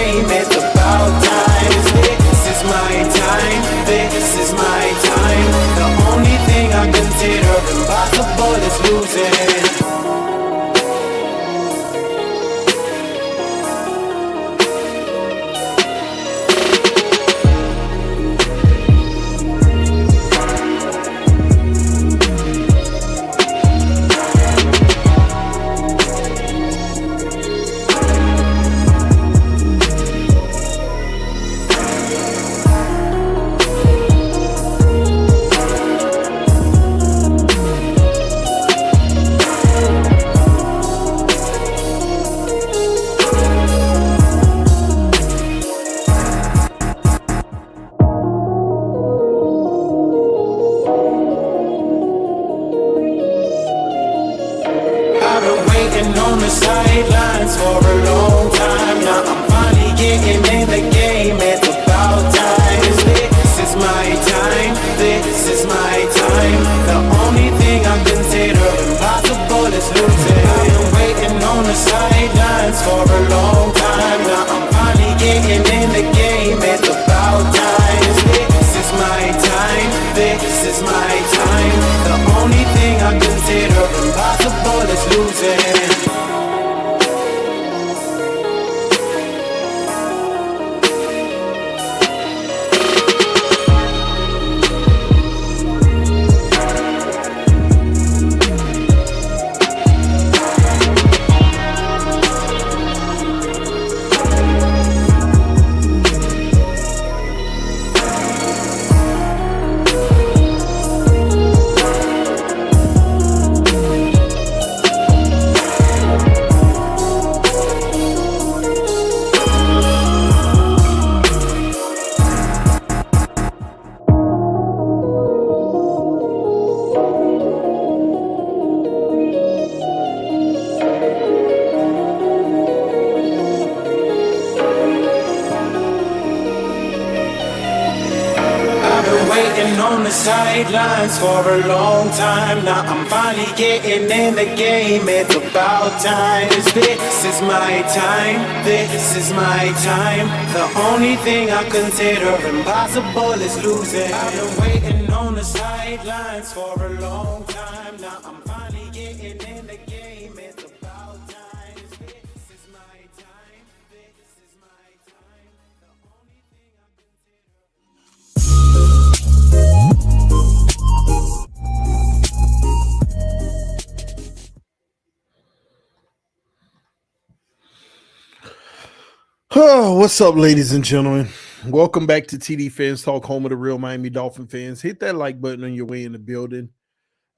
game, it's about time. This is my time, this is my time. The only thing I consider impossible is losing. On the sidelines for a long time. Now I'm finally getting in the game. It's about time. This is my time. This is my time. The only thing I consider impossible is losing. I've been waiting on the sidelines for a long time. Now I'm finally getting in the game. It's about time. This is my time. This is my time. The only thing I consider impossible is losing. On the sidelines for a long time. Now I'm finally getting in the game. It's about time. This is my time. This is my time. The only thing I consider impossible is losing. I've been waiting on the sidelines for a long time. Now I'm finally getting in the game. It's about time. This is my time. This is my time. The only thing I Oh, what's up, ladies and gentlemen? Welcome back to TDPHINSTALK, home of the real Miami Dolphin fans. Hit that like button on your way in the building.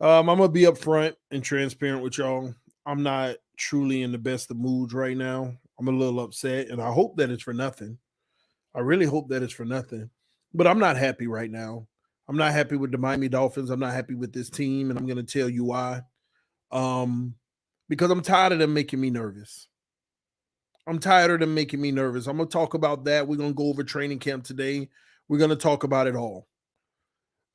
I'm gonna be upfront and transparent with y'all. I'm not truly in the best of moods right now. I'm a little upset, and I hope that it's for nothing. I really hope that it's for nothing. But I'm not happy right now. I'm not happy with the Miami Dolphins. I'm not happy with this team, and I'm gonna tell you why. Um, because I'm tired of them making me nervous. I'm tired of them making me nervous. I'm going to talk about that. We're going to go over training camp today. We're going to talk about it all.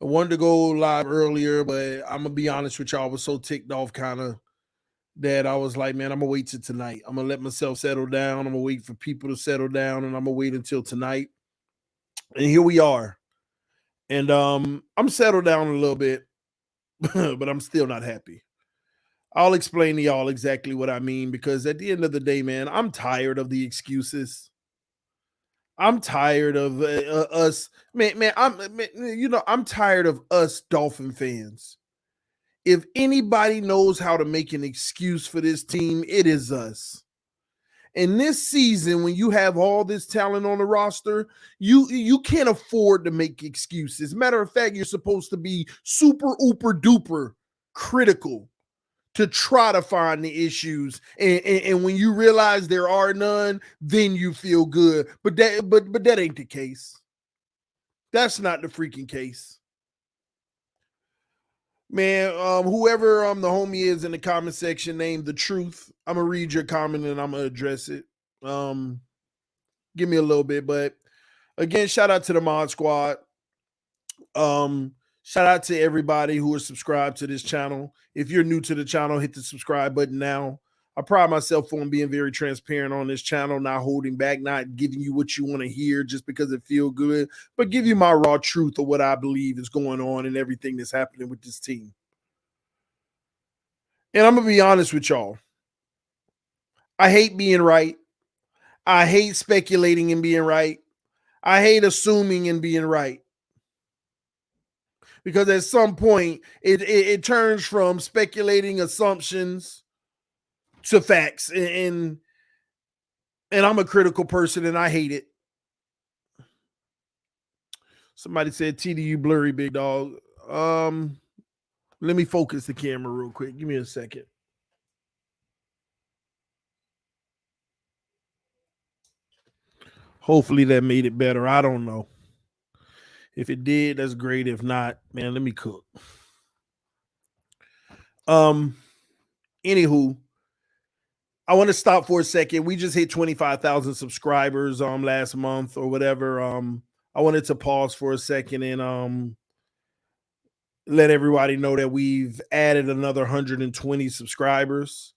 I wanted to go live earlier, but I'm going to be honest with y'all. I was so ticked off kind of that I was like, man, I'm going to wait till tonight. I'm going to let myself settle down. I'm going to wait for people to settle down, and I'm going to wait until tonight. And here we are. And I'm settled down a little bit, but I'm still not happy. I'll explain to y'all exactly what I mean, because at the end of the day, man, I'm tired of the excuses. I'm tired of us, man. I'm tired of us Dolphin fans. If anybody knows how to make an excuse for this team, it is us. And this season, when you have all this talent on the roster, you can't afford to make excuses. Matter of fact, you're supposed to be super, ooper, duper critical to try to find the issues, and when you realize there are none, then you feel good. But that ain't the case. That's not the freaking case, man. Whoever the homie is in the comment section, name the truth. I'm gonna read your comment and I'm gonna address it. Give me a little bit, but again, shout out to the Mod Squad. Shout out to everybody who is subscribed to this channel. If you're new to the channel, hit the subscribe button now. I pride myself on being very transparent on this channel, not holding back, not giving you what you want to hear just because it feels good, but give you my raw truth of what I believe is going on and everything that's happening with this team. And I'm going to be honest with y'all. I hate being right. I hate speculating and being right. I hate assuming and being right. Because at some point, it turns from speculating assumptions to facts. And I'm a critical person and I hate it. Somebody said, TDU blurry, big dog. Let me focus the camera real quick. Give me a second. Hopefully that made it better. I don't know. If it did, that's great. If not, man, let me cook. Anywho, I want to stop for a second. We just hit 25,000 subscribers last month or whatever. I wanted to pause for a second and let everybody know that we've added another 120 subscribers.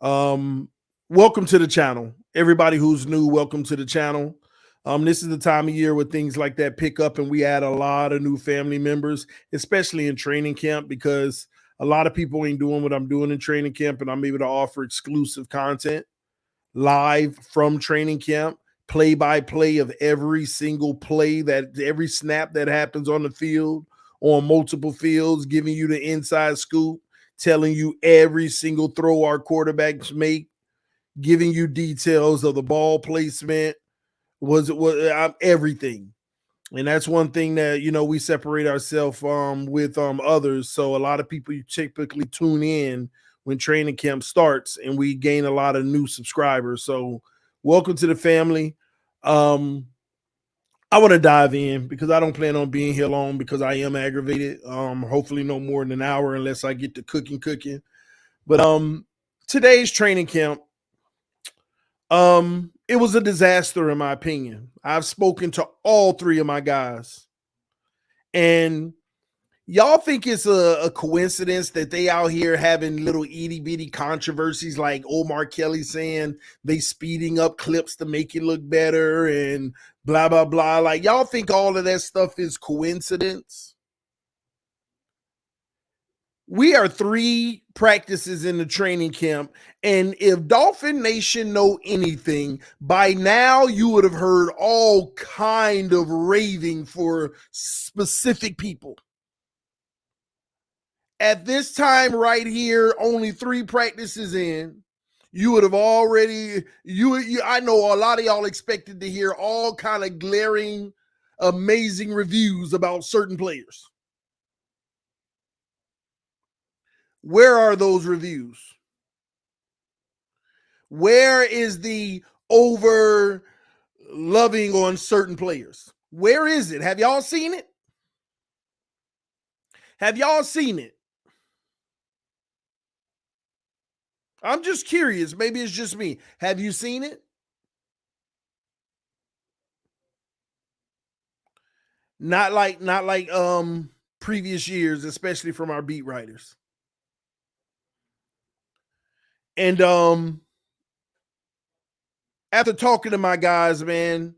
Welcome to the channel. Everybody who's new, welcome to the channel. This is the time of year where things like that pick up and we add a lot of new family members, especially in training camp, because a lot of people ain't doing what I'm doing in training camp, and I'm able to offer exclusive content live from training camp, play-by-play of every single play, that every snap that happens on the field, on multiple fields, giving you the inside scoop, telling you every single throw our quarterbacks make, giving you details of the ball placement, was everything. And that's one thing that, we separate ourselves with others. So a lot of people typically tune in when training camp starts, and we gain a lot of new subscribers. So welcome to the family. I want to dive in because I don't plan on being here long because I am aggravated. Hopefully no more than an hour unless I get to cooking. But today's training camp, it was a disaster in my opinion. I've spoken to all three of my guys, and y'all think it's a coincidence that they out here having little itty bitty controversies like Omar Kelly saying they speeding up clips to make it look better and blah, blah, blah. Like, y'all think all of that stuff is coincidence? We are 3 practices in the training camp, and if Dolphin Nation know anything, by now you would have heard all kind of raving for specific people. At this time right here, only 3 practices in, you would have already, I know a lot of y'all expected to hear all kind of glaring, amazing reviews about certain players. Where are those reviews? Where is the over loving on certain players? Where is it? Have y'all seen it? Have y'all seen it? I'm just curious. Maybe it's just me. Have you seen it? Not like previous years, especially from our beat writers. And after talking to my guys, man,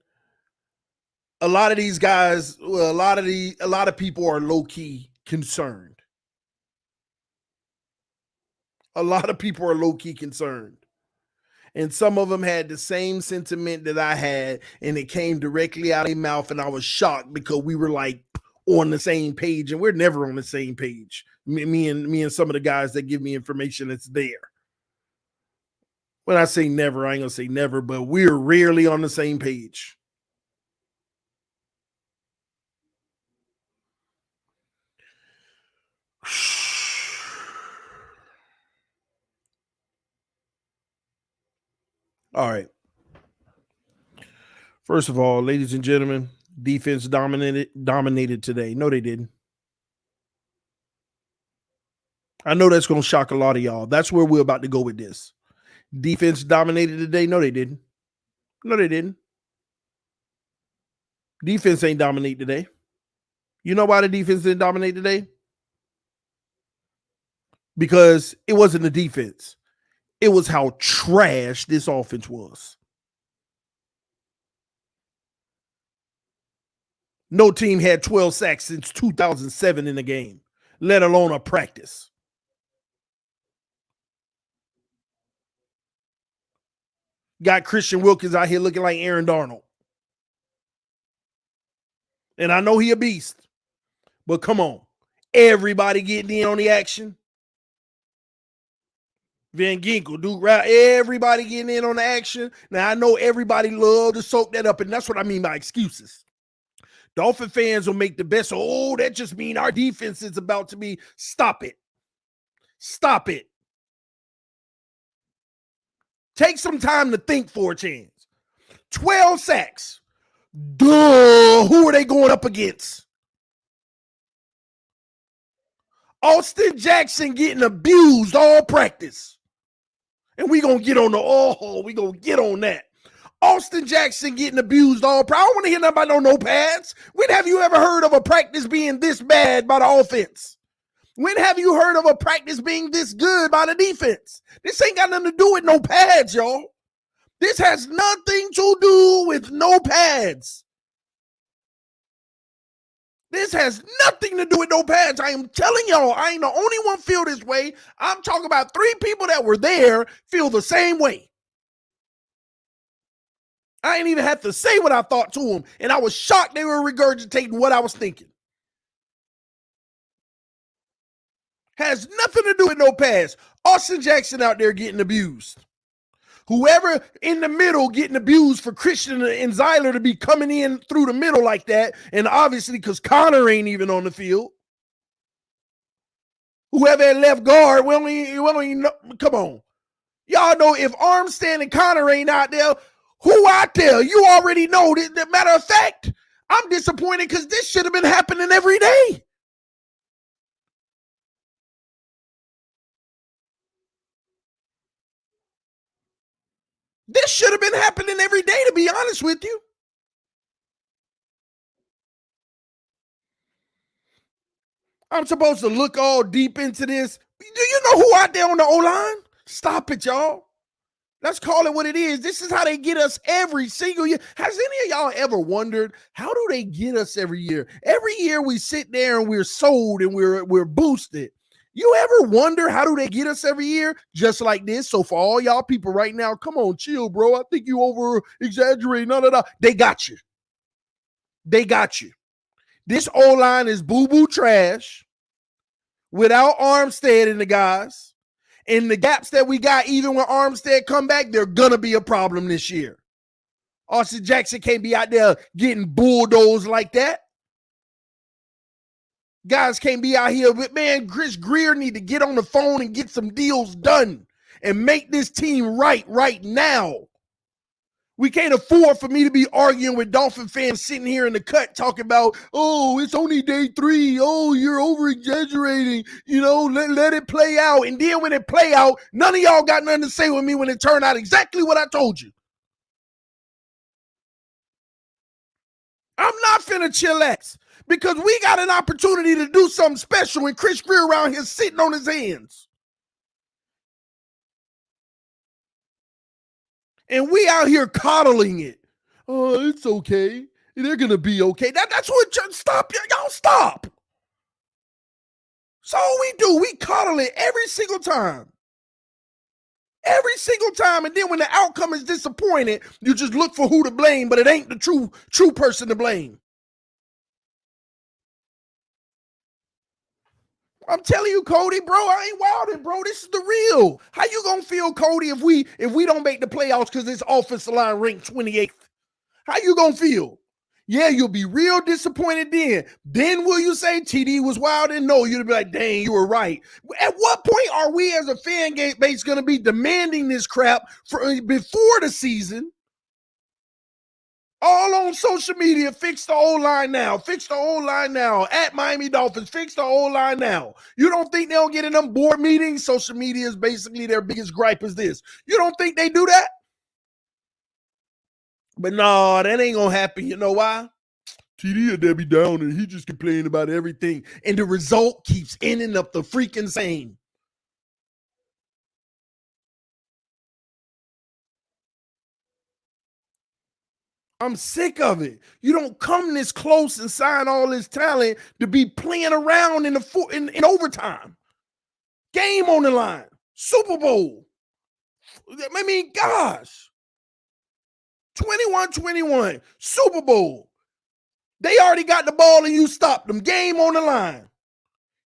a lot of these guys, well, a lot of people are low key concerned. A lot of people are low key concerned. And some of them had the same sentiment that I had, and it came directly out of their mouth, and I was shocked because we were like on the same page, and we're never on the same page. Me and some of the guys that give me information that's there. When I say never, I ain't gonna say never, but we're rarely on the same page. All right. First of all, ladies and gentlemen, defense dominated today. No, they didn't. I know that's going to shock a lot of y'all. That's where we're about to go with this. Defense dominated today. No, they didn't. No, they didn't. Defense ain't dominate today. You know why the defense didn't dominate today? Because it wasn't the defense. It was how trash this offense was. No team had 12 sacks since 2007 in a game, let alone a practice. Got Christian Wilkins out here looking like Aaron Donald. And I know he a beast, but come on. Everybody getting in on the action. Van Ginkel, Duke Route, everybody getting in on the action. Now, I know everybody love to soak that up, and that's what I mean by excuses. Dolphin fans will make the best. Oh, that just means our defense is about to be. Stop it. Stop it. Take some time to think for a chance. 12 sacks. Duh. Who are they going up against? Austin Jackson getting abused all practice. And we going to get on we going to get on that. Austin Jackson getting abused all practice. I don't want to hear nothing about no pads. When have you ever heard of a practice being this bad by the offense? When have you heard of a practice being this good by the defense? This ain't got nothing to do with no pads, y'all. This has nothing to do with no pads. This has nothing to do with no pads. I am telling y'all, I ain't the only one feel this way. I'm talking about 3 people that were there feel the same way. I ain't even have to say what I thought to them, and I was shocked they were regurgitating what I was thinking. Has nothing to do with no pass. Austin Jackson out there getting abused. Whoever in the middle getting abused for Christian and Zyler to be coming in through the middle like that, and obviously because Connor ain't even on the field. Whoever at left guard, we don't even know. Come on. Y'all know if Armstead and Connor ain't out there, who out there? You already know. That matter of fact, I'm disappointed because this should have been happening every day. This should have been happening every day, to be honest with you. I'm supposed to look all deep into this. Do you know who out there on the O-line? Stop it, y'all. Let's call it what it is. This is how they get us every single year. Has any of y'all ever wondered, how do they get us every year? Every year we sit there and we're sold and we're boosted. You ever wonder how do they get us every year? Just like this. So for all y'all people right now, come on, chill, bro. I think you over exaggerate. No. They got you. They got you. This O-line is boo-boo trash without Armstead and the guys. And the gaps that we got, even when Armstead come back, they're going to be a problem this year. Austin Jackson can't be out there getting bulldozed like that. Guys can't be out here. But man, Chris Greer need to get on the phone and get some deals done and make this team right now. We can't afford for me to be arguing with Dolphin fans sitting here in the cut talking about, oh, it's only day 3. Oh, you're over-exaggerating. You know, let it play out. And then when it play out, none of y'all got nothing to say with me when it turned out exactly what I told you. I'm not finna chillax because we got an opportunity to do something special and Chris Greer around here sitting on his hands. And we out here coddling it. Oh, it's okay. They're going to be okay. That's what, stop. Y'all stop. So we do. We coddle it every single time. Every single time. And then when the outcome is disappointed, you just look for who to blame, but it ain't the true person to blame. I'm telling you, Cody, bro, I ain't wilding, bro. This is the real. How you gonna feel, Cody, if we don't make the playoffs because this offensive line ranked 28th? How you gonna feel? Yeah, you'll be real disappointed then. Then will you say TD was wild? And no, you'll be like, dang, you were right. At what point are we as a fan base going to be demanding this crap before the season? All on social media, fix the O-line now. Fix the O-line now. At Miami Dolphins, fix the O-line now. You don't think they'll get in them board meetings? Social media is basically their biggest gripe is this. You don't think they do that? But no, that ain't going to happen. You know why? TD or Debbie down and he just complained about everything. And the result keeps ending up the freaking same. I'm sick of it. You don't come this close and sign all this talent to be playing around in overtime. Game on the line. Super Bowl. I mean, gosh. 21-21. Super Bowl. They already got the ball and you stopped them. Game on the line.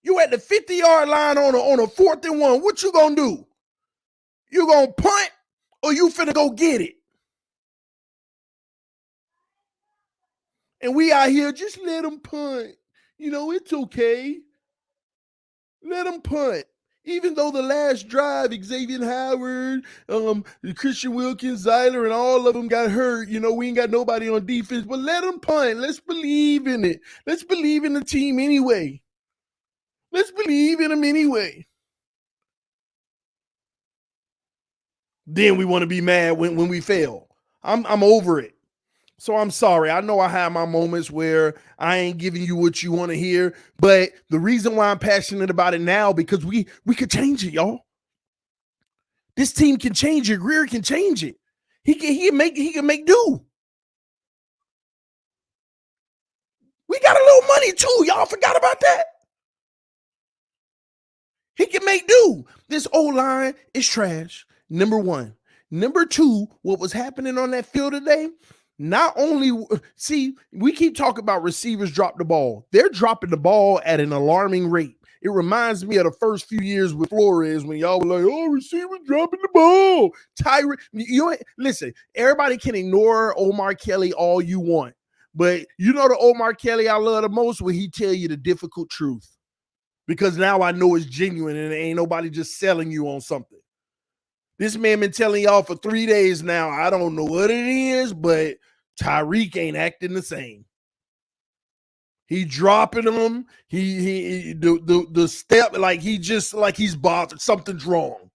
You at the 50-yard line on a 4th and 1. What you gonna do? You gonna punt or you finna go get it? And we out here, just let them punt. You know, it's okay. Let them punt. Even though the last drive, Xavier Howard, Christian Wilkins, Zeiler, and all of them got hurt. You know, we ain't got nobody on defense, but let them punt. Let's believe in it. Let's believe in the team anyway. Let's believe in them anyway. Then we want to be mad when we fail. I'm over it. So I'm sorry. I know I have my moments where I ain't giving you what you want to hear, but the reason why I'm passionate about it now, because we could change it, y'all. This team can change it. Greer can change it. He can make do. We got a little money too. Y'all forgot about that. He can make do. This O-line is trash. Number one. Number two, what was happening on that field today? Not only, see, we keep talking about receivers drop the ball. They're dropping the ball at an alarming rate. It reminds me of the first few years with Flores when y'all were like, oh, receivers dropping the ball. Listen, everybody can ignore Omar Kelly all you want. But you know the Omar Kelly I love the most when he tell you the difficult truth. Because now I know it's genuine and ain't nobody just selling you on something. This man been telling y'all for 3 days now, I don't know what it is, but Tyreek ain't acting the same. He dropping them. The step, like he's bothered. Something's wrong.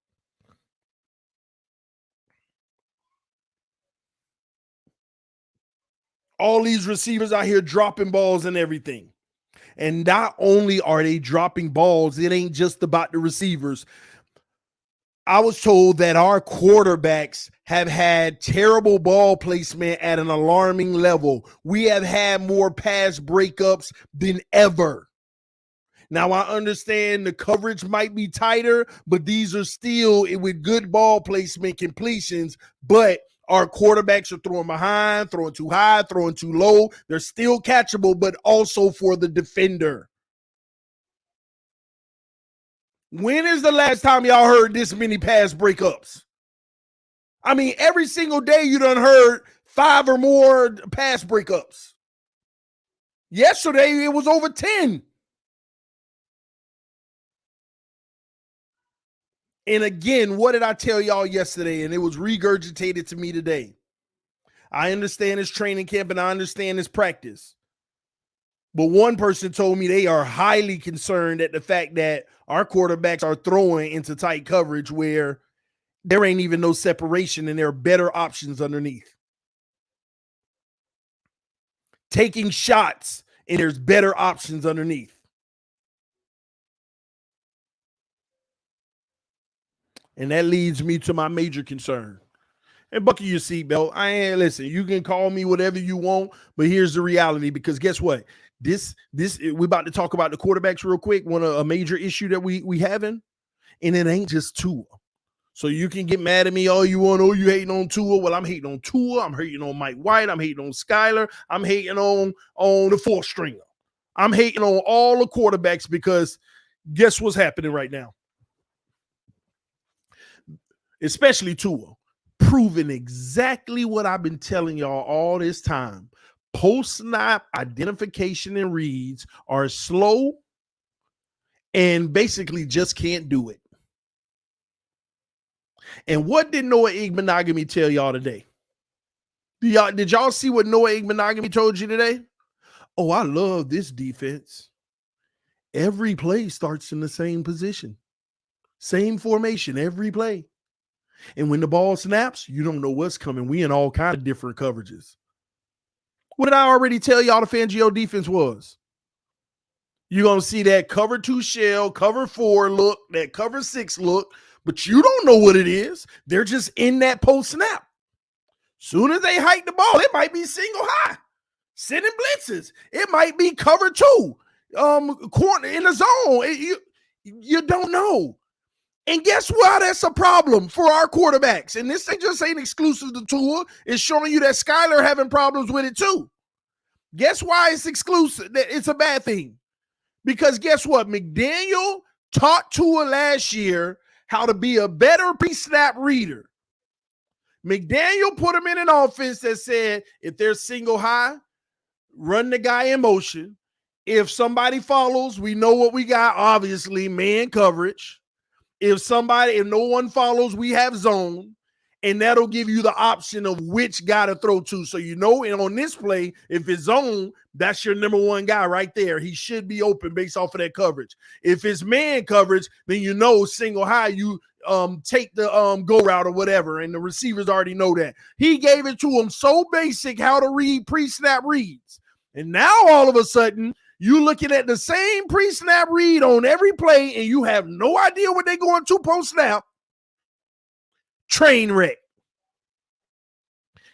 All these receivers out here dropping balls and everything. And not only are they dropping balls, it ain't just about the receivers. I was told that our quarterbacks have had terrible ball placement at an alarming level. We have had more pass breakups than ever. Now, I understand the coverage might be tighter, but these are still with good ball placement completions, but our quarterbacks are throwing behind, throwing too high, throwing too low. They're still catchable, but also for the defender. When is the last time y'all heard this many pass breakups? I mean, every single day you done heard 5 or more pass breakups. Yesterday, it was over 10. And again, what did I tell y'all yesterday? And it was regurgitated to me today. I understand it's training camp and I understand it's practice. But one person told me they are highly concerned at the fact that our quarterbacks are throwing into tight coverage where there ain't even no separation and there are better options underneath. Taking shots and there's better options underneath. And that leads me to my major concern. And buckle your seatbelt. Listen, you can call me whatever you want, but here's the reality, because guess what? This we're about to talk about the quarterbacks real quick. A major issue that we having, and it ain't just Tua. So you can get mad at me all you want. Oh, you hating on Tua? Well, I'm hating on Tua. I'm hating on Mike White. I'm hating on Skyler. I'm hating on the 4th stringer. I'm hating on all the quarterbacks because guess what's happening right now? Especially Tua, proving exactly what I've been telling y'all all this time. Post-snap identification and reads are slow and basically just can't do it. And what did Noah Igbenogany tell y'all today? Did y'all see what Noah Igbenogany told you today? Oh, I love this defense. Every play starts in the same position. Same formation every play. And when the ball snaps, you don't know what's coming. We in all kind of different coverages. What did I already tell y'all the Fangio defense was? You're going to see that cover 2 shell, cover 4 look, that cover 6 look, but you don't know what it is. They're just in that post snap. Soon as they hike the ball, it might be single high, sending blitzes. It might be cover two, corner in the zone. You don't know. And guess why that's a problem for our quarterbacks? And this ain't exclusive to Tua. It's showing you that Skyler having problems with it too. Guess why it's exclusive? It's a bad thing. Because guess what? McDaniel taught Tua last year how to be a better pre-snap reader. McDaniel put him in an offense that said, if there's single high, run the guy in motion. If somebody follows, we know what we got, obviously, man coverage. If no one follows, we have zone. And that'll give you the option of which guy to throw to. So and on this play, if it's zone, that's your number one guy right there. He should be open based off of that coverage. If it's man coverage, then single high, you take the go route or whatever, and the receivers already know that. He gave it to him so basic how to read pre-snap reads. And now all of a sudden, you looking at the same pre-snap read on every play, and you have no idea what they're going to post-snap. Train wreck.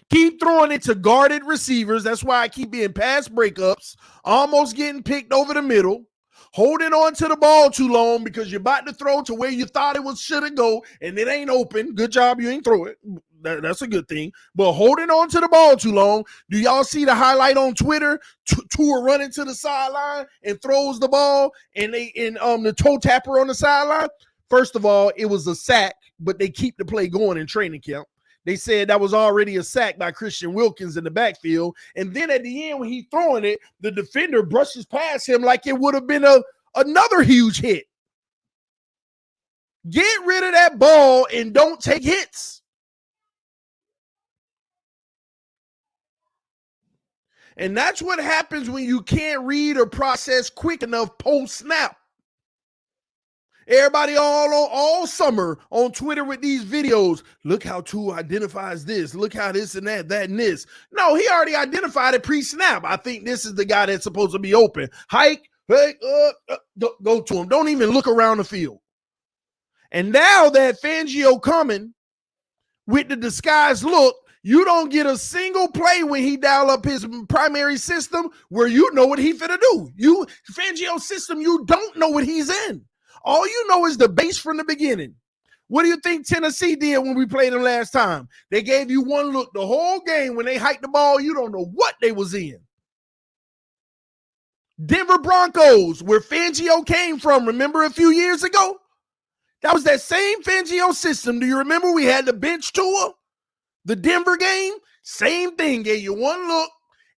Keep throwing it to guarded receivers. That's why I keep being pass breakups, almost getting picked over the middle, holding on to the ball too long because you're about to throw to where you thought it should have go, and it ain't open. Good job, you ain't throw it. That's a good thing. But holding on to the ball too long. Do y'all see the highlight on Twitter? Tua running to the sideline and throws the ball, and the toe tapper on the sideline. First of all, it was a sack, but they keep the play going in training camp. They said that was already a sack by Christian Wilkins in the backfield. And then at the end, when he's throwing it, the defender brushes past him like it would have been another huge hit. Get rid of that ball and don't take hits. And that's what happens when you can't read or process quick enough post-snap. Everybody all summer on Twitter with these videos. Look how Tua identifies this. Look how this and that and this. No, he already identified it pre-snap. I think this is the guy that's supposed to be open. Hike, go to him. Don't even look around the field. And now that Fangio coming with the disguised look, you don't get a single play when he dial up his primary system where you know what he finna do. Fangio's system, you don't know what he's in. All you know is the base from the beginning. What do you think Tennessee did when we played them last time? They gave you one look the whole game. When they hiked the ball, you don't know what they was in. Denver Broncos, where Fangio came from, remember a few years ago? That was that same Fangio system. Do you remember we had the bench tour? The Denver game, same thing. Gave you one look,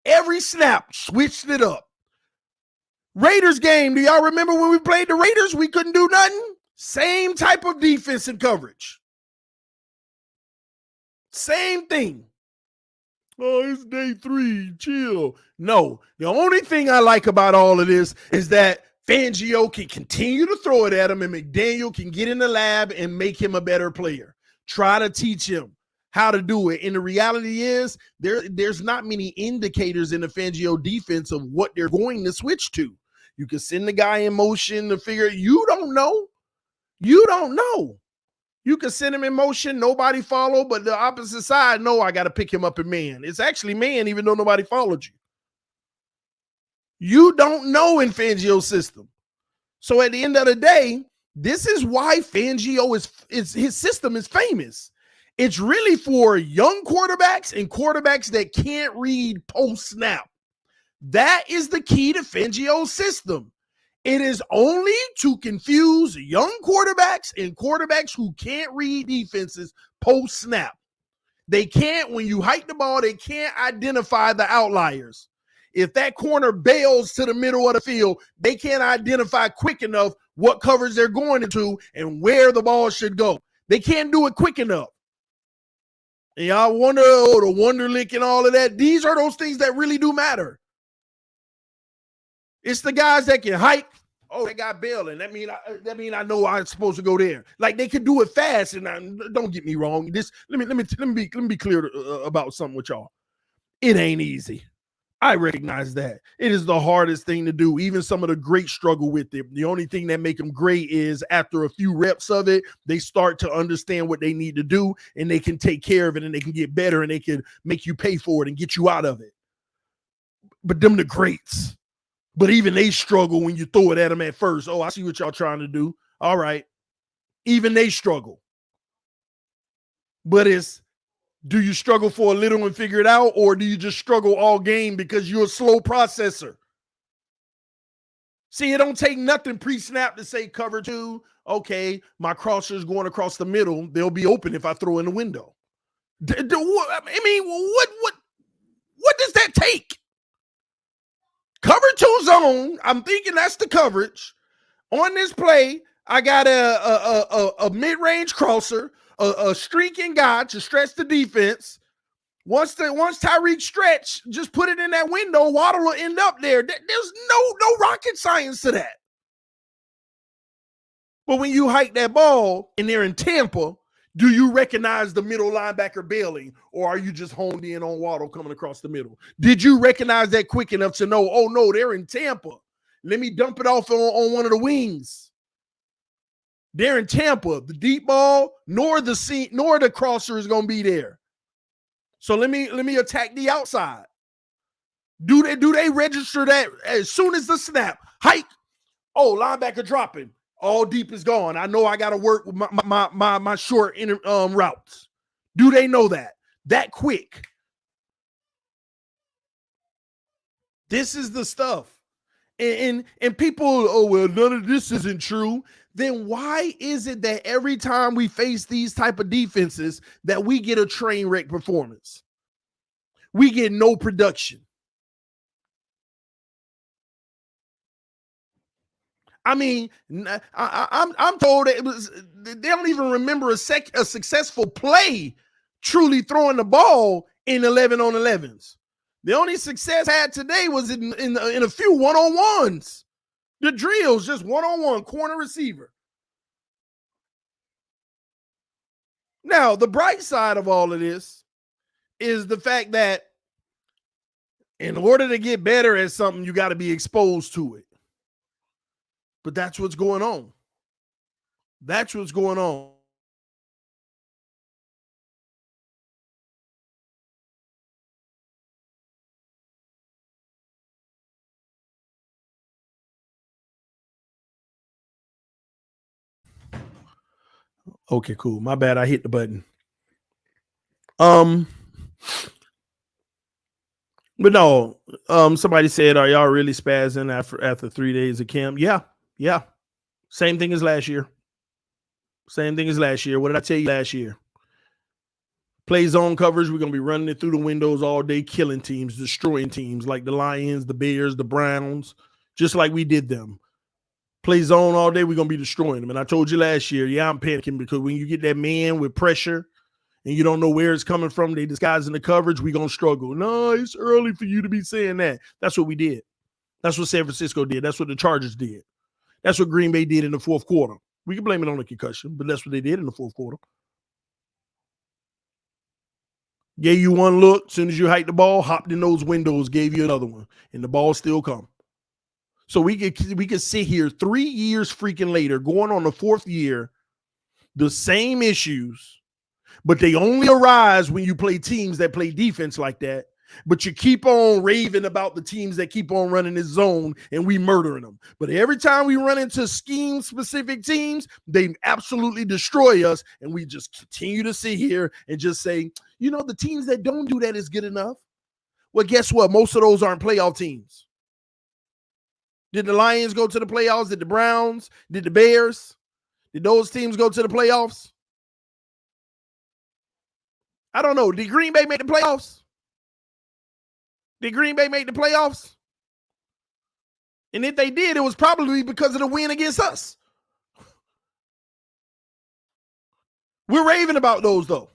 every snap, switched it up. Raiders game, do y'all remember when we played the Raiders? We couldn't do nothing. Same type of defense and coverage. Same thing. Oh, it's day 3. Chill. No, the only thing I like about all of this is that Fangio can continue to throw it at him, and McDaniel can get in the lab and make him a better player. Try to teach him how to do it. And the reality is there's not many indicators in the Fangio defense of what they're going to switch to. You can send the guy in motion to figure you don't know. You don't know. You can send him in motion, nobody follow, but the opposite side, no, I got to pick him up in man. It's actually man, even though nobody followed you. You don't know in Fangio's system. So at the end of the day, this is why Fangio his system is famous. It's really for young quarterbacks and quarterbacks that can't read post-snap. That is the key to Fangio's system. It is only to confuse young quarterbacks and quarterbacks who can't read defenses post-snap. They can't, when you hike the ball, they can't identify the outliers. If that corner bails to the middle of the field, they can't identify quick enough what coverage they're going into and where the ball should go. They can't do it quick enough. And y'all wonder, the Wonderlick and all of that. These are those things that really do matter. It's the guys that can hike. Oh, they got bailing. That mean I know I'm supposed to go there. Like they could do it fast. And don't get me wrong. Let me be clear about something with y'all. It ain't easy. I recognize that. It is the hardest thing to do. Even some of the greats struggle with it. The only thing that make them great is after a few reps of it, they start to understand what they need to do, and they can take care of it, and they can get better, and they can make you pay for it and get you out of it. But them the greats. But even they struggle when you throw it at them at first. Oh, I see what y'all trying to do. All right. Even they struggle. But do you struggle for a little and figure it out, or do you just struggle all game because you're a slow processor? See, it don't take nothing pre-snap to say cover two. Okay, my crosser's going across the middle. They'll be open if I throw in the window. I mean, what does that take? Cover two zone. I'm thinking that's the coverage. On this play, I got a mid-range crosser, a streaking guy to stretch the defense. Once Tyreek stretch, just put it in that window. Waddle will end up there. There's no rocket science to that. But when you hike that ball and they're in Tampa, do you recognize the middle linebacker bailing, or are you just honed in on Waddle coming across the middle? Did you recognize that quick enough to know, oh no, they're in Tampa. Let me dump it off on one of the wings. They're in Tampa. The deep ball, nor the crosser is going to be there. So let me attack the outside. Do they register that as soon as the snap? Hike. Oh, linebacker dropping. All deep is gone. I know I got to work with my short routes. Do they know that quick? This is the stuff. And people, oh, well, none of this isn't true. Then why is it that every time we face these type of defenses that we get a train wreck performance? We get no production. I mean, I'm told that they don't even remember a successful play truly throwing the ball in 11 on 11s. The only success had today was in a few one-on-ones. The drills, just one-on-one, corner receiver. Now, the bright side of all of this is the fact that in order to get better at something, you got to be exposed to it. But that's what's going on. That's what's going on. Okay, cool. My bad. I hit the button. But no, somebody said, are y'all really spazzing after 3 days of camp? Yeah. Same thing as last year. What did I tell you last year? Play zone coverage. We're going to be running it through the windows all day, killing teams, destroying teams like the Lions, the Bears, the Browns, just like we did them. Play zone all day, we're going to be destroying them. And I told you last year, I'm panicking because when you get that man with pressure and you don't know where it's coming from, they disguising the coverage, we're going to struggle. No, it's early for you to be saying that. That's what we did. That's what San Francisco did. That's what the Chargers did. That's what Green Bay did in the fourth quarter. We can blame it on the concussion, but that's what they did in the fourth quarter. Gave you one look. As soon as you hiked the ball, hopped in those windows, gave you another one, and the ball still come. So we could sit here 3 years freaking later, going on the fourth year, the same issues, but they only arise when you play teams that play defense like that. But you keep on raving about the teams that keep on running this zone and we murdering them. But every time we run into scheme-specific teams, they absolutely destroy us, and we just continue to sit here and just say, the teams that don't do that is good enough. Well, guess what? Most of those aren't playoff teams. Did the Lions go to the playoffs? Did the Browns? Did the Bears? Did those teams go to the playoffs? I don't know. Did Green Bay make the playoffs? Did Green Bay make the playoffs? And if they did, it was probably because of the win against us. We're raving about those, though.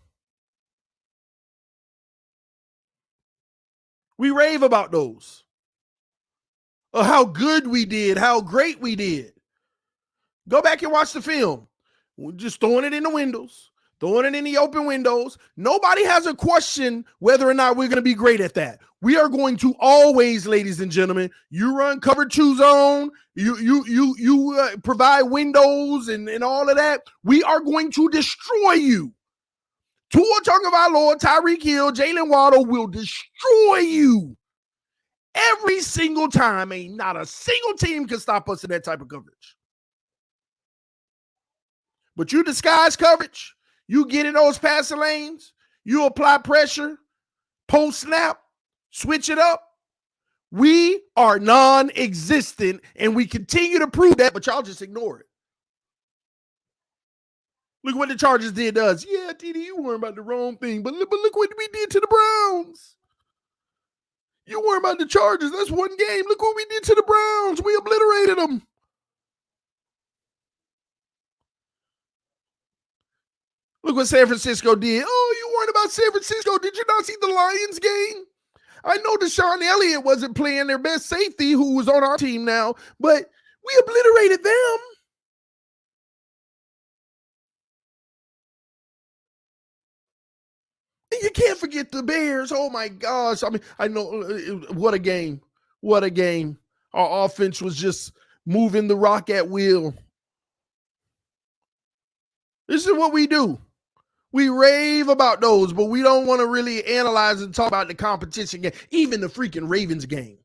We rave about those. How good we did, how great we did. Go back and watch the film. We're just throwing it in the windows, throwing it in the open windows. Nobody has a question whether or not we're going to be great at that. We are going to always, ladies and gentlemen, you run cover 2 zone, you provide windows and all of that. We are going to destroy you. Tua Tagovailoa, Tyreek Hill, Jalen Waddle will destroy you every single time. Ain't not a single team can stop us in that type of coverage. But you disguise coverage, you get in those passing lanes, you apply pressure, post snap, switch it up. We are non-existent, and we continue to prove that, but y'all just ignore it. Look what the Chargers did to us. Yeah, TD, you weren't about the wrong thing, but look what we did to the Browns. You weren't about the Chargers. That's one game. Look what we did to the Browns. We obliterated them. Look what San Francisco did. Oh, you weren't about San Francisco. Did you not see the Lions game? I know Deshaun Elliott wasn't playing their best safety, who was on our team now, but we obliterated them. And you can't forget the Bears. Oh, my gosh. I mean, I know. What a game. What a game. Our offense was just moving the rock at will. This is what we do. We rave about those, but we don't want to really analyze and talk about the competition game. Even the freaking Ravens game.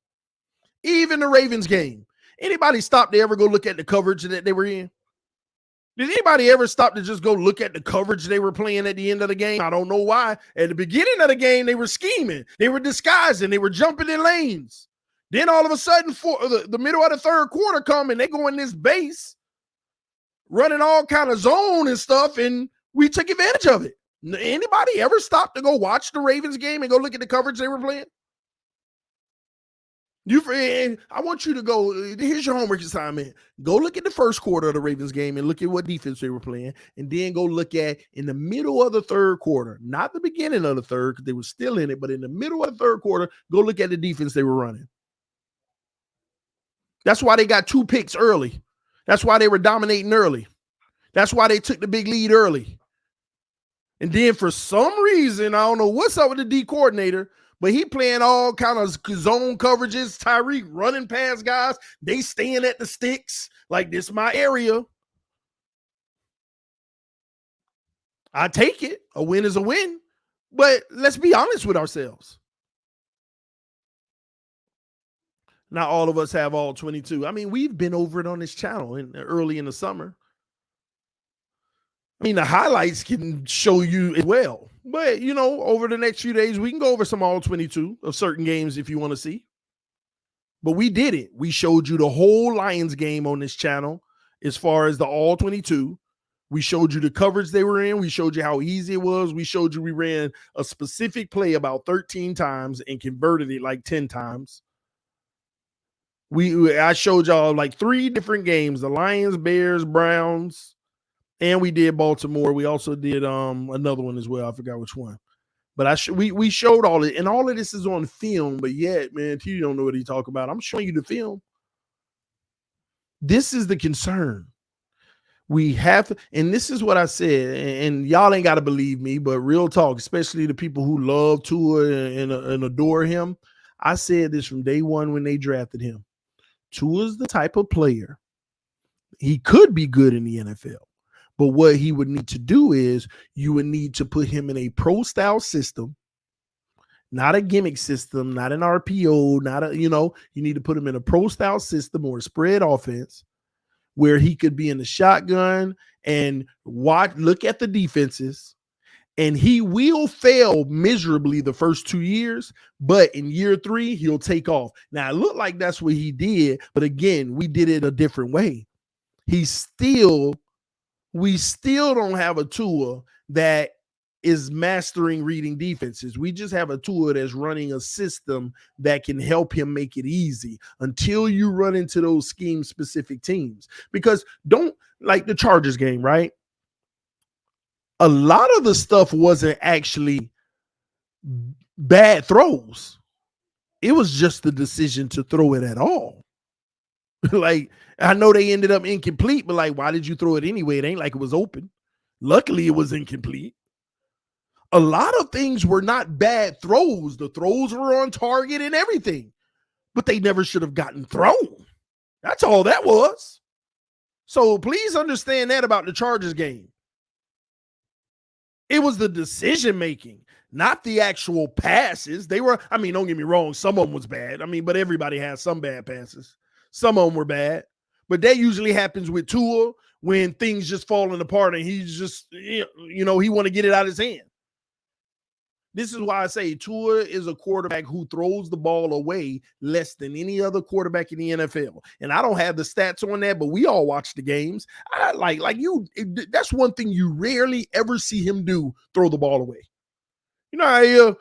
Even the Ravens game. Anybody stop to ever go look at the coverage that they were in? Did anybody ever stop to just go look at the coverage they were playing at the end of the game? I don't know why. At the beginning of the game, they were scheming. They were disguising. They were jumping in lanes. Then all of a sudden, for the middle of the third quarter come and they go in this base, running all kind of zone and stuff, and we took advantage of it. Anybody ever stop to go watch the Ravens game and go look at the coverage they were playing? I want you to go. Here's your homework assignment. Go look at the first quarter of the Ravens game and look at what defense they were playing, and then go look at in the middle of the third quarter, not the beginning of the third because they were still in it, but in the middle of the third quarter, go look at the defense they were running. That's why they got 2 picks early. That's why they were dominating early. That's why they took the big lead early. And then for some reason, I don't know what's up with the D coordinator, but he playing all kind of zone coverages. Tyreek running past guys. They staying at the sticks. Like, this is my area. I take it. A win is a win. But let's be honest with ourselves. Not all of us have all 22. I mean, we've been over it on this channel early in the summer. I mean, the highlights can show you as well. But, you know, over the next few days, we can go over some all 22 of certain games if you want to see. But we did it. We showed you the whole Lions game on this channel as far as the all 22. We showed you the coverage they were in. We showed you how easy it was. We showed you we ran a specific play about 13 times and converted it like 10 times. I showed y'all like 3 different games, the Lions, Bears, Browns, and we did Baltimore. We also did another one as well. I forgot which one. But we showed all it, and all of this is on film, but yet, man, you don't know what he talk about. I'm showing you the film. This is the concern. We have to, and this is what I said, and y'all ain't got to believe me, but real talk, especially the people who love Tua and adore him. I said this from day one when they drafted him. Tua's the type of player. He could be good in the NFL, but what he would need to do is you would need to put him in a pro-style system, not a gimmick system, not an RPO, you need to put him in a pro-style system or a spread offense where he could be in the shotgun and look at the defenses, and he will fail miserably the first 2 years, but in year 3, he'll take off. Now, it looked like that's what he did, but again, we did it a different way. We still don't have a Tua that is mastering reading defenses. We just have a Tua that's running a system that can help him make it easy until you run into those scheme-specific teams. Because don't, like the Chargers game, right? A lot of the stuff wasn't actually bad throws. It was just the decision to throw it at all. Like, I know they ended up incomplete, but like, why did you throw it anyway? It ain't like it was open. Luckily, it was incomplete. A lot of things were not bad throws. The throws were on target and everything, but they never should have gotten thrown. That's all that was. So please understand that about the Chargers game. It was the decision making, not the actual passes. They were, I mean, don't get me wrong, some of them was bad. I mean, but everybody has some bad passes. Some of them were bad. But that usually happens with Tua when things just falling apart and he's just, he want to get it out of his hand. This is why I say Tua is a quarterback who throws the ball away less than any other quarterback in the NFL. And I don't have the stats on that, but we all watch the games. That's one thing you rarely ever see him do, throw the ball away. Let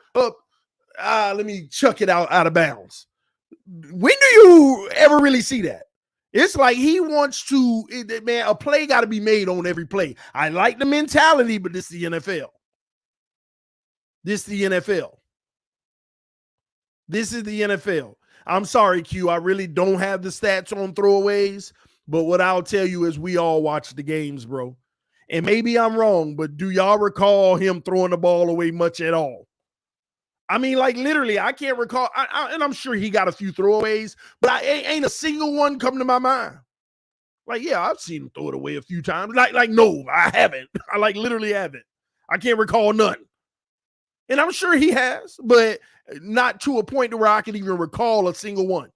me chuck it out of bounds. When do you ever really see that? It's like he wants to, man, a play got to be made on every play. I like the mentality, but this is the NFL. This is the NFL. This is the NFL. I'm sorry, Q. I really don't have the stats on throwaways, but what I'll tell you is we all watch the games, bro. And maybe I'm wrong, but do y'all recall him throwing the ball away much at all? I mean, like literally, I can't recall. And I'm sure he got a few throwaways, but ain't a single one come to my mind. Like, yeah, I've seen him throw it away a few times. No, I haven't. I literally haven't. I can't recall none. And I'm sure he has, but not to a point where I can even recall a single one.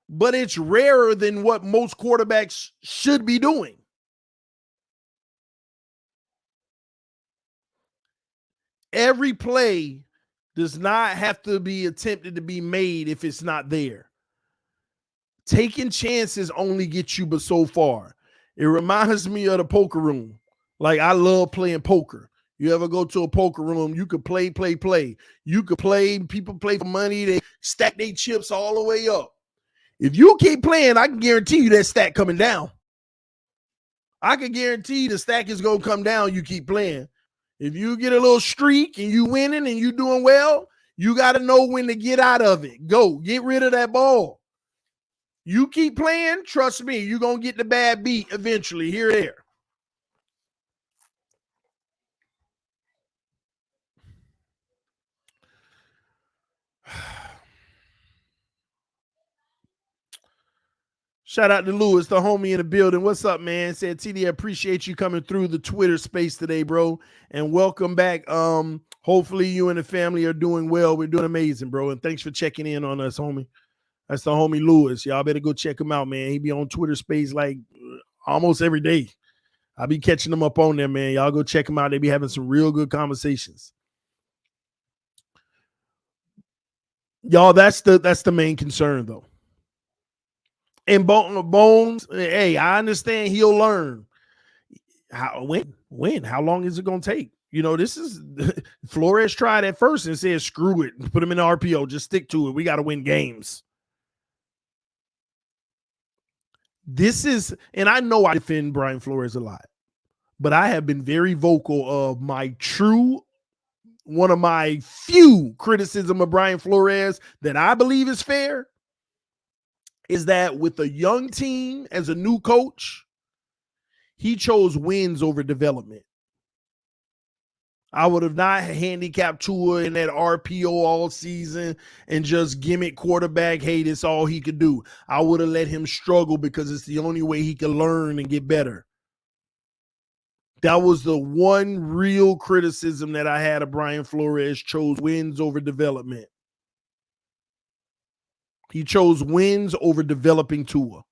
But it's rarer than what most quarterbacks should be doing. Every play does not have to be attempted to be made if it's not there. Taking chances only gets you but so far. It reminds me of the poker room. Like, I love playing poker. You ever go to a poker room, you could play. You could play, people play for money, they stack their chips all the way up. If you keep playing, I can guarantee you that stack coming down. I can guarantee the stack is going to come down, you keep playing. If you get a little streak and you winning and you doing well, you got to know when to get out of it. Go, get rid of that ball. You keep playing, trust me, you're going to get the bad beat eventually, here or there. Shout out to Lewis, the homie in the building. What's up, man? Said, TD, I appreciate you coming through the Twitter space today, bro. And welcome back. Hopefully you and the family are doing well. We're doing amazing, bro. And thanks for checking in on us, homie. That's the homie Lewis. Y'all better go check him out, man. He be on Twitter space like almost every day. I be catching them up on there, man. Y'all go check him out. They be having some real good conversations. Y'all, that's the main concern, though. And Bones, hey, I understand he'll learn. When? How long is it going to take? This is Flores tried at first and said, screw it. Put him in the RPO. Just stick to it. We got to win games. This is, and I know I defend Brian Flores a lot, but I have been very vocal of one of my few criticism of Brian Flores that I believe is fair is that with a young team as a new coach, he chose wins over development. I would have not handicapped Tua in that RPO all season and just gimmick quarterback, hey, that's all he could do. I would have let him struggle because it's the only way he could learn and get better. That was the one real criticism that I had of Brian Flores, chose wins over development. He chose wins over developing Tua.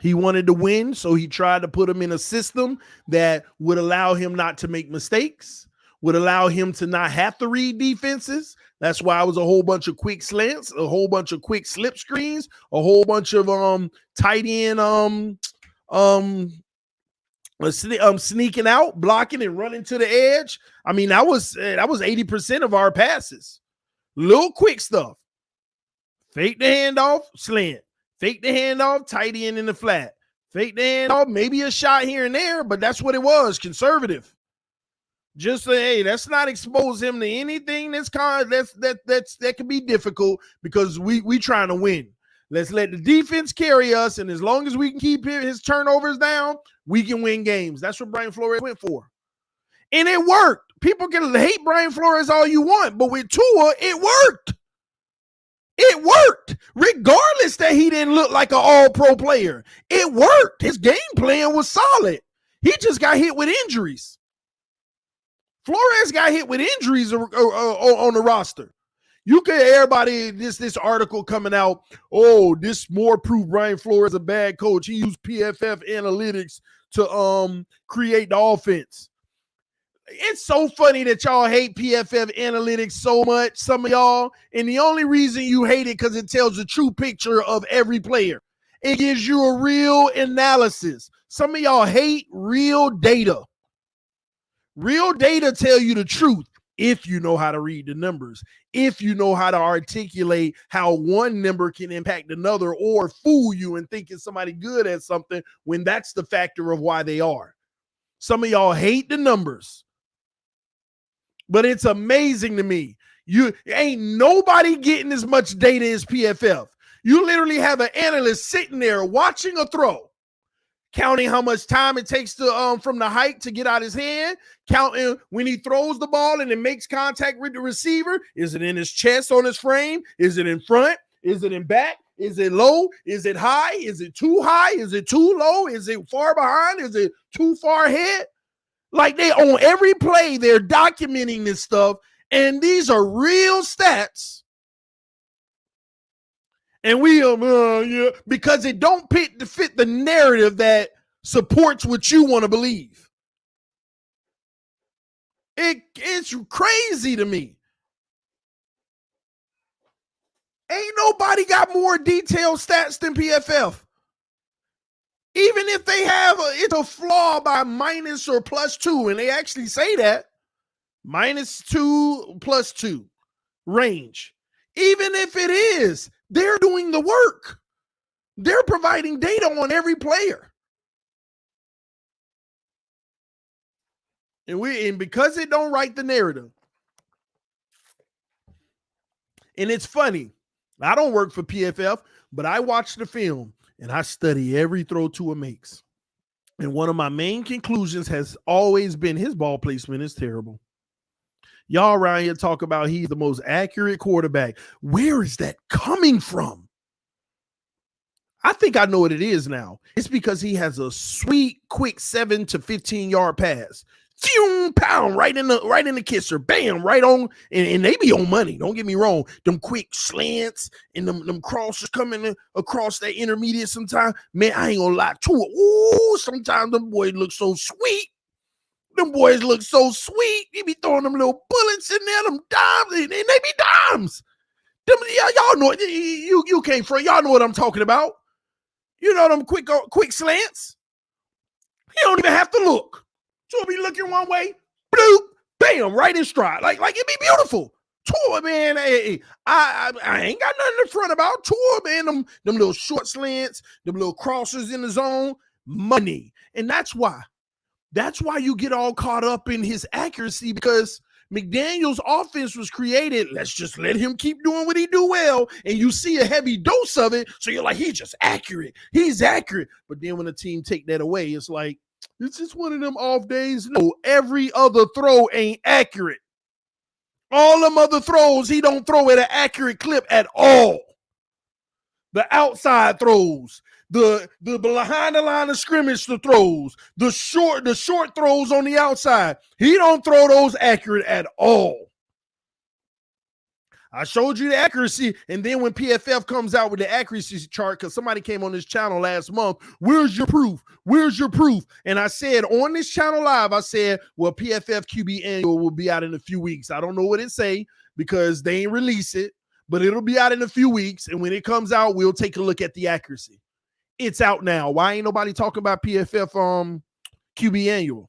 He wanted to win, so he tried to put him in a system that would allow him not to make mistakes, would allow him to not have to read defenses. That's why it was a whole bunch of quick slants, a whole bunch of quick slip screens, a whole bunch of tight end sneaking out, blocking and running to the edge. I mean, that was 80% of our passes. Little quick stuff. Fake the handoff, slant. Fake the handoff, tight end in the flat. Fake the handoff, maybe a shot here and there, but that's what it was, conservative. Just say, hey, let's not expose him to anything that could be difficult because we trying to win. Let's let the defense carry us, and as long as we can keep his turnovers down, we can win games. That's what Brian Flores went for. And it worked. People can hate Brian Flores all you want, but with Tua, it worked. It worked. Regardless that he didn't look like an all-pro player. It worked. His game plan was solid. He just got hit with injuries. Flores got hit with injuries on the roster. You can everybody this article coming out. Oh, this more proof Brian Flores is a bad coach. He used PFF analytics to create the offense. It's so funny that y'all hate PFF analytics so much, some of y'all, and the only reason you hate it because it tells the true picture of every player. It gives you a real analysis. Some of y'all hate real data. Real data tell you the truth if you know how to read the numbers, if you know how to articulate how one number can impact another or fool you and thinking somebody good at something when that's the factor of why they are. Some of y'all hate the numbers, but it's amazing to me. You ain't nobody getting as much data as PFF. You literally have an analyst sitting there watching a throw, counting how much time it takes to from the height to get out his hand, counting when he throws the ball and it makes contact with the receiver. Is it in his chest on his frame? Is it in front? Is it in back? Is it low? Is it high? Is it too high? Is it too low? Is it far behind? Is it too far ahead? Like they on every play, they're documenting this stuff, and these are real stats. And we because it don't fit the narrative that supports what you want to believe. It's crazy to me. Ain't nobody got more detailed stats than PFF. Even if they have it's a flaw by minus or plus 2, and they actually say that -2 +2 range. Even if it is, they're doing the work. They're providing data on every player. And because it don't write the narrative. And it's funny. I don't work for PFF, but I watch the film and I study every throw Tua makes. And one of my main conclusions has always been his ball placement is terrible. Y'all around here talk about he's the most accurate quarterback. Where is that coming from? I think I know what it is now. It's because he has a sweet, quick 7 to 15 yard pass. Pound right in the kisser, bam, right on, and they be on money. Don't get me wrong. Them quick slants and them crosses coming across that intermediate sometimes. Man, I ain't gonna lie to it. Ooh, sometimes them boys look so sweet. Them boys look so sweet. They be throwing them little bullets in there, them dimes, and they be dimes. Y'all know you came from. Y'all know what I'm talking about. You know them quick slants. He don't even have to look. Tua be looking one way, bloop, bam, right in stride. Like it'd be beautiful. Tua, man, hey, I ain't got nothing to front about. Tua, man, them little short slants, them little crossers in the zone, money. And that's why you get all caught up in his accuracy, because McDaniel's offense was created. Let's just let him keep doing what he do well. And you see a heavy dose of it. So you're like, he's just accurate. He's accurate. But then when the team take that away, it's like, it's just one of them off days. No, every other throw ain't accurate. All them other throws, he don't throw at an accurate clip at all. The outside throws, the behind the line of scrimmage, the throws, the short throws on the outside. He don't throw those accurate at all. I showed you the accuracy, and then when PFF comes out with the accuracy chart, because somebody came on this channel last month, where's your proof? Where's your proof? And I said on this channel live, I said, well, PFF QB annual will be out in a few weeks. I don't know what it say because they ain't release it, but it'll be out in a few weeks. And when it comes out, we'll take a look at the accuracy. It's out now. Why ain't nobody talking about PFF QB annual?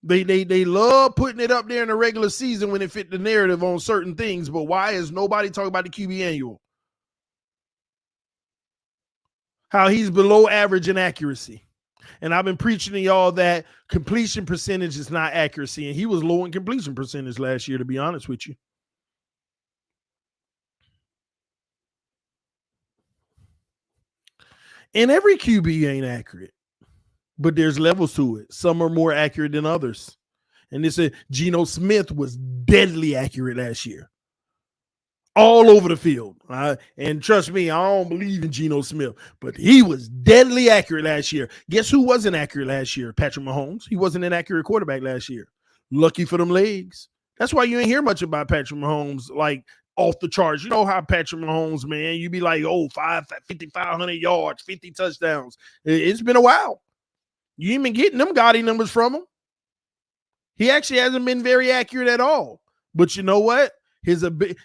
They love putting it up there in the regular season when it fit the narrative on certain things, but why is nobody talking about the QB annual? How he's below average in accuracy. And I've been preaching to y'all that completion percentage is not accuracy, and he was low in completion percentage last year, to be honest with you. And every QB ain't accurate, but there's levels to it. Some are more accurate than others. And they said Geno Smith was deadly accurate last year, all over the field. And trust me, I don't believe in Geno Smith, but he was deadly accurate last year. Guess who wasn't accurate last year? Patrick Mahomes. He wasn't an accurate quarterback last year. Lucky for them legs. That's why you ain't hear much about Patrick Mahomes, like off the charts. You know how Patrick Mahomes, man, you be like, 5,500 yards, 50 touchdowns. It's been a while. You ain't been getting them gaudy numbers from him. He actually hasn't been very accurate at all. But you know what?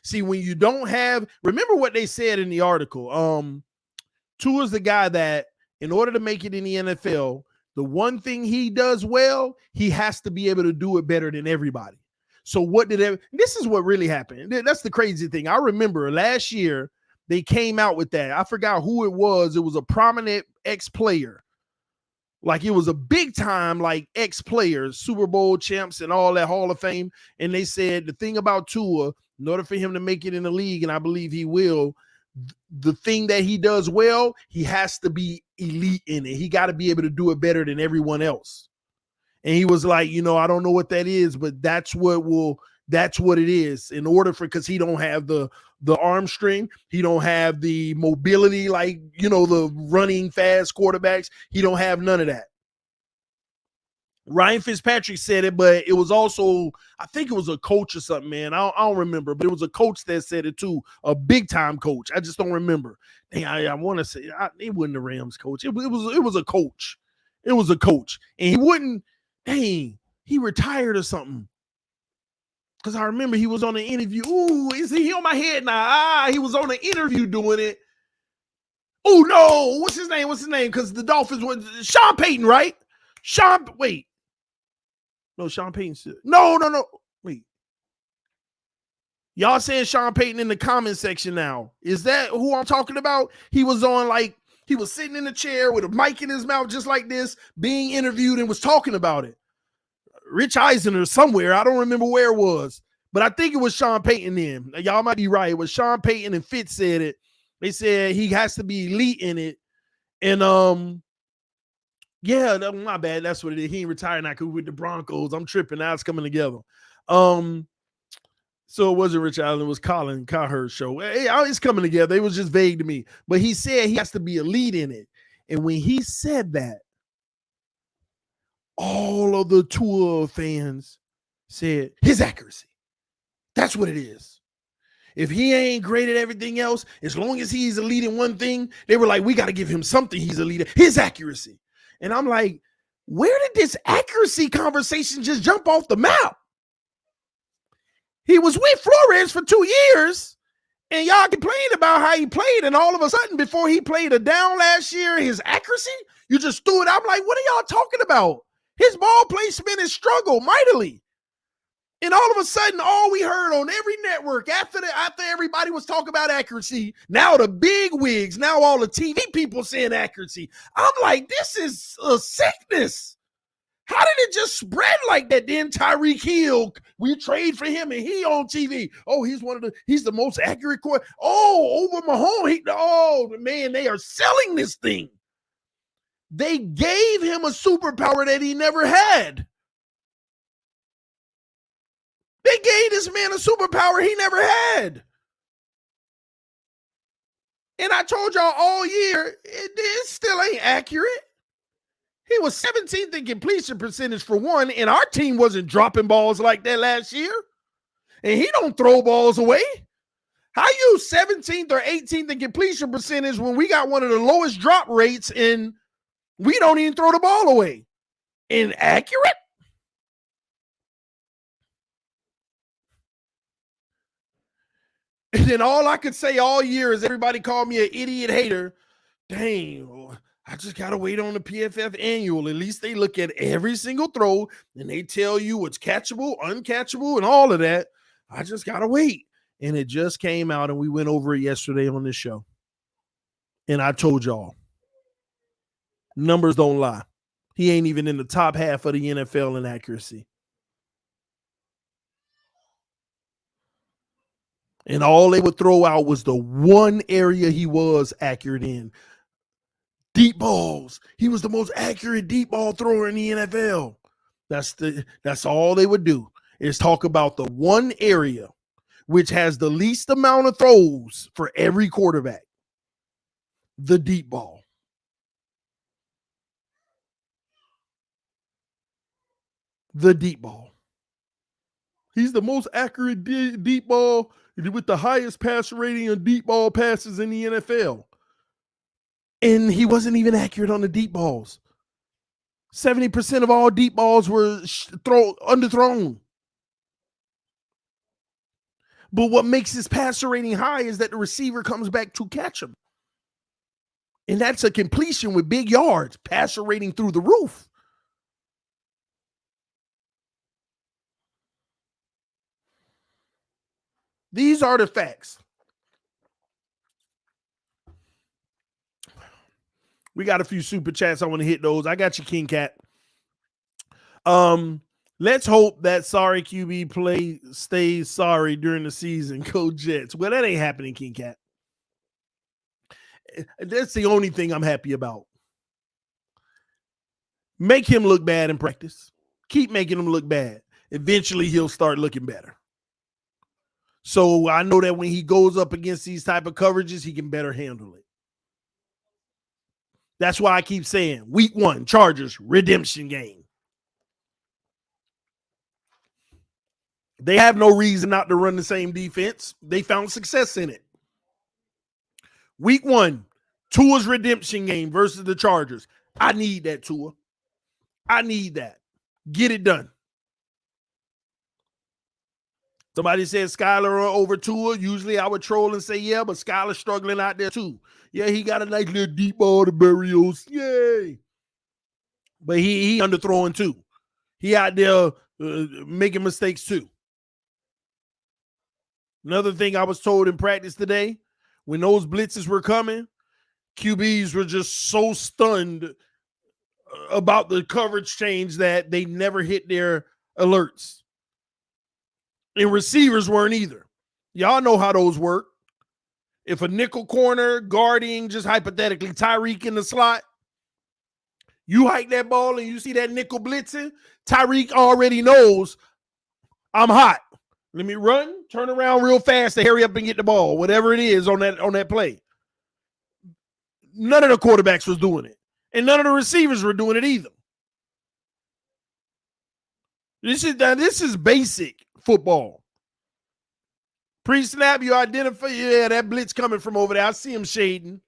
See, when you don't have, remember what they said in the article. Tua's the guy that, in order to make it in the NFL, the one thing he does well, he has to be able to do it better than everybody. So this is what really happened. That's the crazy thing. I remember last year they came out with that. I forgot who it was. It was a prominent ex-player. Like it was a big time, like ex-players, Super Bowl champs and all that, Hall of Fame. And they said the thing about Tua, in order for him to make it in the league, and I believe he will, the thing that he does well, he has to be elite in it. He got to be able to do it better than everyone else. And he was like, I don't know what that is, but that's what it is. In order for, because he don't have the arm strength, he don't have the mobility, like, the running fast quarterbacks. He don't have none of that. Ryan Fitzpatrick said it, but it was also, I think it was a coach or something, man. I don't remember, but it was a coach that said it too, a big time coach. I just don't remember. Dang, I want to say it wasn't the Rams coach. It was a coach. It was a coach, and he wouldn't. Dang, he retired or something. Because I remember he was on an interview. Ooh, is he on my head now? He was on an interview doing it. Oh no, what's his name? Because the Dolphins was Sean Payton, right? Sean Payton. No. Wait. Y'all saying Sean Payton in the comment section now. Is that who I'm talking about? He was on, like, he was sitting in a chair with a mic in his mouth just like this, being interviewed and was talking about it. Rich Eisen or somewhere. I don't remember where it was. But I think it was Sean Payton then. Y'all might be right. It was Sean Payton and Fitz said it. They said he has to be elite in it. And yeah, my bad. That's what it is. He ain't retired now with the Broncos. I'm tripping. Now it's coming together. So it wasn't Rich Allen. It was Colin Cowherd's show. It's coming together. It was just vague to me. But he said he has to be elite in it. And when he said that, all of the Tua fans said his accuracy. That's what it is. If he ain't great at everything else, as long as he's elite in one thing, they were like, we got to give him something he's elite at. His accuracy. And I'm like, where did this accuracy conversation just jump off the map? He was with Flores for 2 years, and y'all complained about how he played, and all of a sudden, before he played a down last year, his accuracy, you just threw it out. I'm like, what are y'all talking about? His ball placement has struggled mightily. And all of a sudden, all we heard on every network after everybody was talking about accuracy, now the big wigs, now all the TV people saying accuracy. I'm like, this is a sickness. How did it just spread like that? Then Tyreek Hill, we trade for him and he on TV. Oh, he's the most accurate quarterback. Oh, over Mahomes. Man, they are selling this thing. They gave him a superpower that he never had. They gave this man a superpower he never had. And I told y'all all year, it still ain't accurate. He was 17th in completion percentage for one, and our team wasn't dropping balls like that last year. And he don't throw balls away. How you 17th or 18th in completion percentage when we got one of the lowest drop rates and we don't even throw the ball away? Inaccurate? And then all I could say all year is everybody called me an idiot hater. Dang, I just got to wait on the PFF annual. At least they look at every single throw and they tell you what's catchable, uncatchable, and all of that. I just got to wait. And it just came out and we went over it yesterday on this show. And I told y'all, numbers don't lie. He ain't even in the top half of the NFL in accuracy. And all they would throw out was the one area he was accurate in. Deep balls. He was the most accurate deep ball thrower in the NFL. That's all they would do is talk about the one area which has the least amount of throws for every quarterback. The deep ball. The deep ball. He's the most accurate deep ball with the highest passer rating on deep ball passes in the NFL. And he wasn't even accurate on the deep balls. 70% of all deep balls were underthrown. But what makes his passer rating high is that the receiver comes back to catch him. And that's a completion with big yards, passer rating through the roof. These are the facts. We got a few super chats. I want to hit those. I got you, King Cat. Let's hope that sorry QB play stays sorry during the season. Go Jets. Well, that ain't happening, King Cat. That's the only thing I'm happy about. Make him look bad in practice. Keep making him look bad. Eventually, he'll start looking better. So I know that when he goes up against these type of coverages, he can better handle it. That's why I keep saying week 1, Chargers, redemption game. They have no reason not to run the same defense. They found success in it. Week 1, Tua's redemption game versus the Chargers. I need that, Tua. I need that. Get it done. Somebody said Skylar over Tua. Usually I would troll and say, yeah, but Skylar's struggling out there too. Yeah, he got a nice little deep ball to Berrios. Yay. But he underthrowing too. He out there making mistakes too. Another thing I was told in practice today, when those blitzes were coming, QBs were just so stunned about the coverage change that they never hit their alerts. And receivers weren't either. Y'all know how those work. If a nickel corner guarding, just hypothetically, Tyreek in the slot, you hike that ball and you see that nickel blitzing, Tyreek already knows I'm hot. Let me run, turn around real fast to hurry up and get the ball, whatever it is on that play. None of the quarterbacks was doing it. And none of the receivers were doing it either. This is basic football. Pre-snap, you identify, yeah, that blitz coming from over there. I see him shading.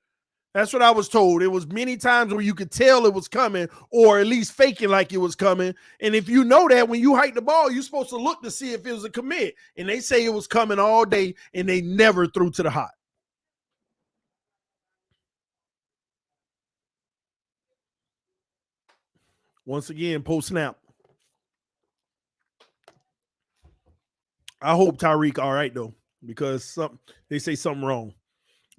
That's what I was told. It was many times where you could tell it was coming or at least faking like it was coming. And if you know that, when you hike the ball, you're supposed to look to see if it was a commit. And they say it was coming all day, and they never threw to the hot. Once again, post-snap. I hope Tyreek all right, though, because they say something wrong.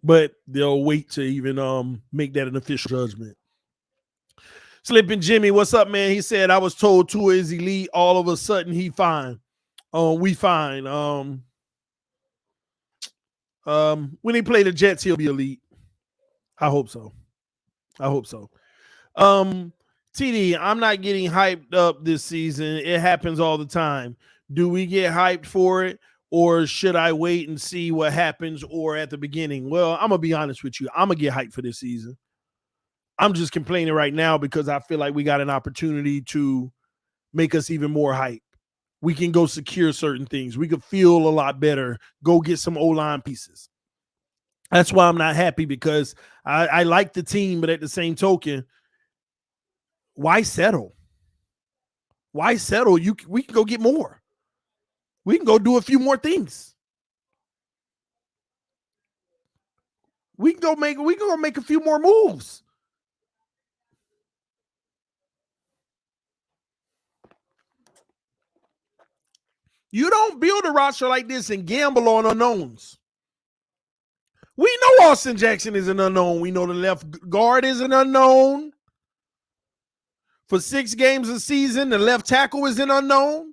But they'll wait to even make that an official judgment. Slipping Jimmy, what's up, man? He said, I was told Tua is elite. All of a sudden, he fine. We fine. When he play the Jets, he'll be elite. I hope so. TD, I'm not getting hyped up this season. It happens all the time. Do we get hyped for it? Or should I wait and see what happens or at the beginning? Well, I'm going to be honest with you. I'm going to get hyped for this season. I'm just complaining right now because I feel like we got an opportunity to make us even more hype. We can go secure certain things. We could feel a lot better. Go get some O-line pieces. That's why I'm not happy, because I like the team, but at the same token, why settle? Why settle? We can go get more. We can go do a few more things. We can go make a few more moves. You don't build a roster like this and gamble on unknowns. We know Austin Jackson is an unknown. We know the left guard is an unknown. For 6 games a season, the left tackle is an unknown.